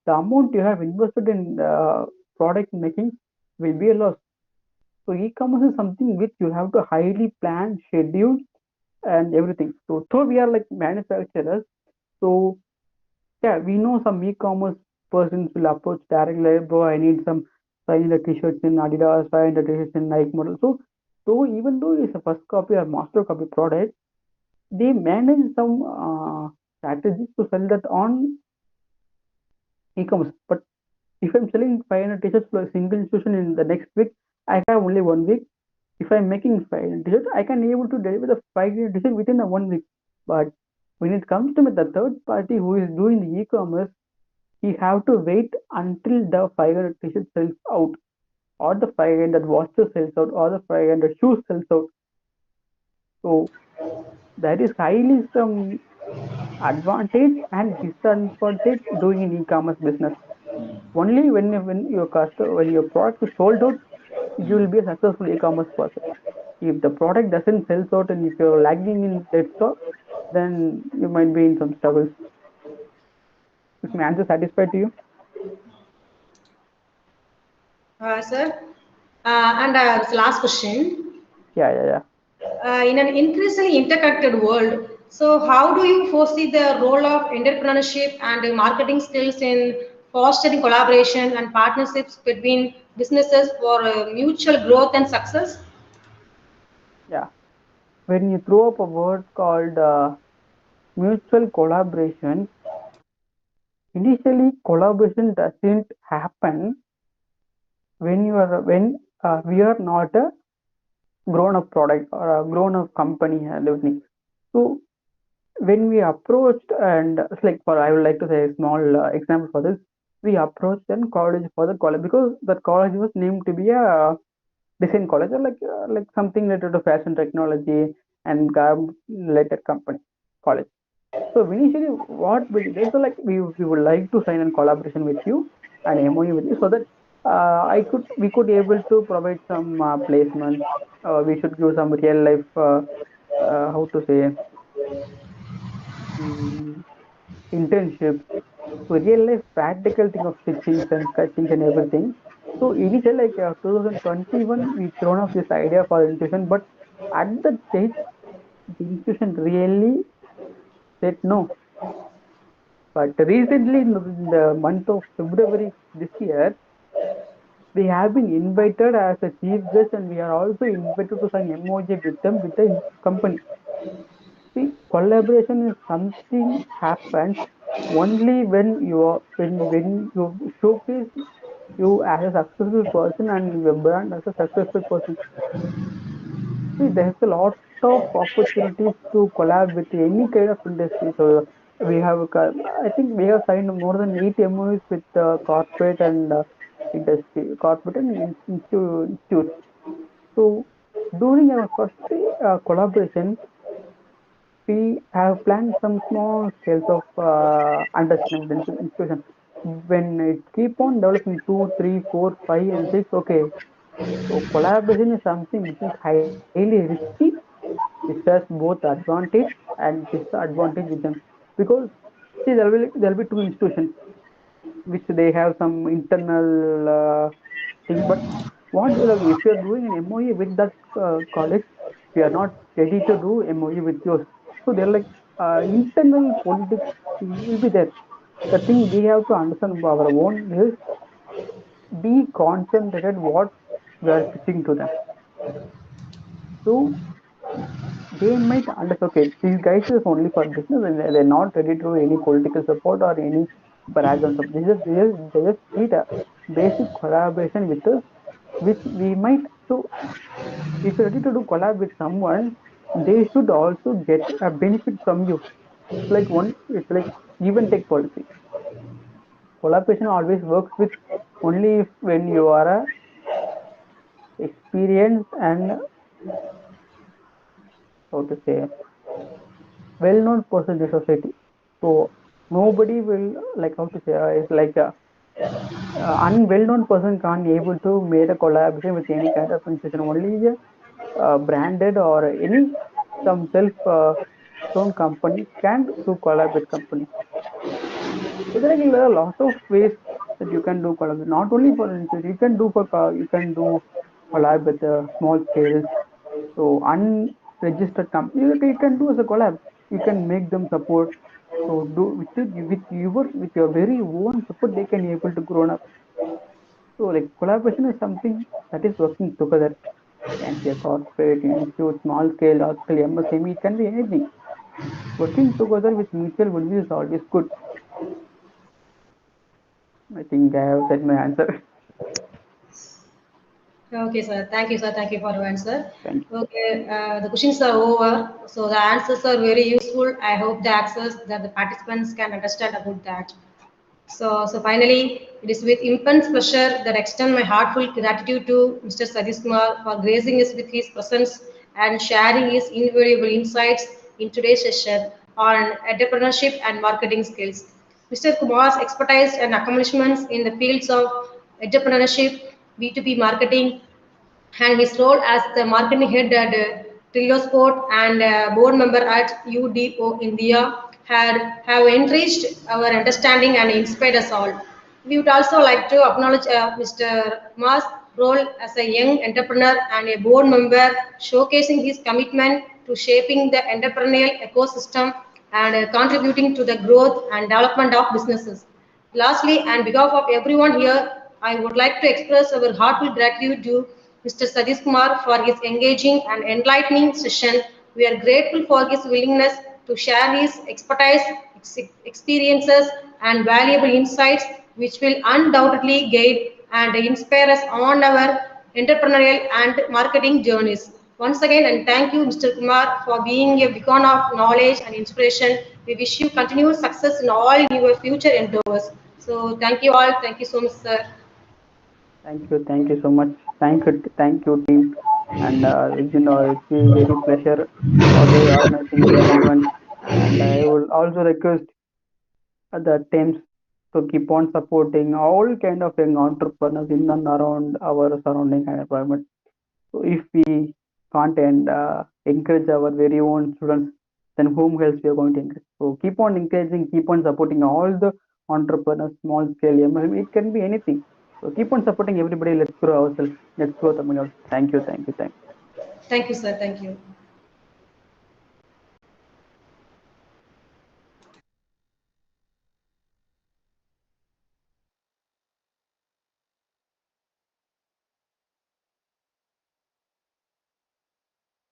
the amount you have invested in product making will be a loss. So e-commerce is something which you have to highly plan, schedule, and everything. So though we are like manufacturers, so yeah, we know some e-commerce persons will approach directly, like, bro, I need some 500 t-shirts in Adidas, 500 t-shirts in Nike model. So even though it's a first copy or master copy product, they manage some strategies to sell that on e-commerce. But if I'm selling 500 t-shirts for a single institution in the next week, I have only 1 week. If I'm making 500 t-shirts, I can able to deliver the 500 t-shirts within a 1 week. But when it comes to the third party who is doing the e-commerce, he have to wait until the 500 t-shirt sells out, or the 500 watches sells out, or the 500 shoes sells out. So that is highly some advantage and disadvantage doing an e-commerce business. Only when your product is sold out, you will be a successful e-commerce person. If the product doesn't sell out and if you're lagging in that stock, then you might be in some struggles. Is my answer satisfied to you? Sir. And this last question. Yeah, yeah, yeah. In an increasingly interconnected world, so how do you foresee the role of entrepreneurship and marketing skills in fostering collaboration and partnerships between businesses for mutual growth and success? Yeah. When you throw up a word called mutual collaboration, initially collaboration doesn't happen when we are not a grown up product or a grown up company and everything. So when we approached, and it's like, for I would like to say a small example for this. We approached a college for the college because that college was named to be a design college, or like something related to fashion technology and garment related company college. So initially, what we did is, so like we would like to sign a collaboration with you, an MOU with you, so that we could able to provide some placements. We should give some real life, how to say, um, internships, so real life practical thing of stitchings and cuttings and everything. So initially, like 2021, we thrown up this idea for the institution, but at that stage, the institution really said no. But recently, in the month of February this year, we have been invited as a chief guest, and we are also invited to sign MOJ with them with the company. See, collaboration is something happens only when you showcase you as a successful person and your brand as a successful person. See, there's a lot of opportunities to collab with any kind of industry. So we have, I think we have signed more than 8 MOUs with corporate and industry, corporate and institutes. So during our first collaboration, we have planned some small scales of understanding with the institution. When it keep on developing two, three, four, five, and six, okay. So collaboration is something which is highly risky, which has both advantage and disadvantage with them, because see, there will be two institutions which they have some internal thing. But what if you are doing an MOE with that college, we are not ready to do MOE with yours. So they're like internal politics will be there. The thing we have to understand our own is be concentrated what we are pitching to them. So they might understand, okay, these guys is only for business and they're not ready to do any political support or any background support. They just need a basic collaboration with us, which we might. So if you're ready to do collab with someone, they should also get a benefit from you. It's like give and take policy. Collaboration always works with only if when you are a experienced and, how to say, well-known person in the society. So nobody will, like, how to say, it's like a unwell-known person can't able to make a collaboration with any kind of institution. Only a branded or any some self known company can do collab with company. So there are a lot of ways that you can do collab. Not only for institution, you can do collab with small scales. So registered company. You can do as a collab. You can make them support. So do with your very own support, they can be able to grow up. So like collaboration is something that is working together. Can be a corporate, institute, small scale, large scale, MSME. It can be anything. Working together with mutual goodwill is always good. I think I have said my answer. Okay, sir. Thank you, sir. Thank you for your answer. Thank you. Okay, the questions are over. So the answers are very useful. I hope the answers that the participants can understand about that. So finally, it is with immense pleasure that I extend my heartfelt gratitude to Mr. Sadish Kumar for gracing us with his presence and sharing his invaluable insights in today's session on entrepreneurship and marketing skills. Mr. Kumar's expertise and accomplishments in the fields of entrepreneurship, B2B marketing, and his role as the marketing head at Trio Sport and board member at UDO India have enriched our understanding and inspired us all. We would also like to acknowledge Mr. Mas' role as a young entrepreneur and a board member, showcasing his commitment to shaping the entrepreneurial ecosystem and contributing to the growth and development of businesses. Lastly, on behalf of everyone here, I would like to express our heartfelt gratitude to Mr. Sadish Kumar for his engaging and enlightening session. We are grateful for his willingness to share his expertise, experiences, and valuable insights, which will undoubtedly guide and inspire us on our entrepreneurial and marketing journeys. Once again, and thank you, Mr. Kumar, for being a beacon of knowledge and inspiration. We wish you continued success in all your future endeavors. So, thank you all. Thank you so much, sir. Thank you so much. Thank you, team. And it's a very pleasure for the organizing this event. And I will also request the teams to keep on supporting all kind of young entrepreneurs in and around our surrounding and environment. So if we can't and encourage our very own students, then whom else we are going to encourage? So keep on encouraging, keep on supporting all the entrepreneurs, small scale, MLM. It can be anything. So keep on supporting everybody. Let's grow ourselves. Let's grow Tamil Nadu. Thank you, thank you, thank you. Thank you, sir. Thank you.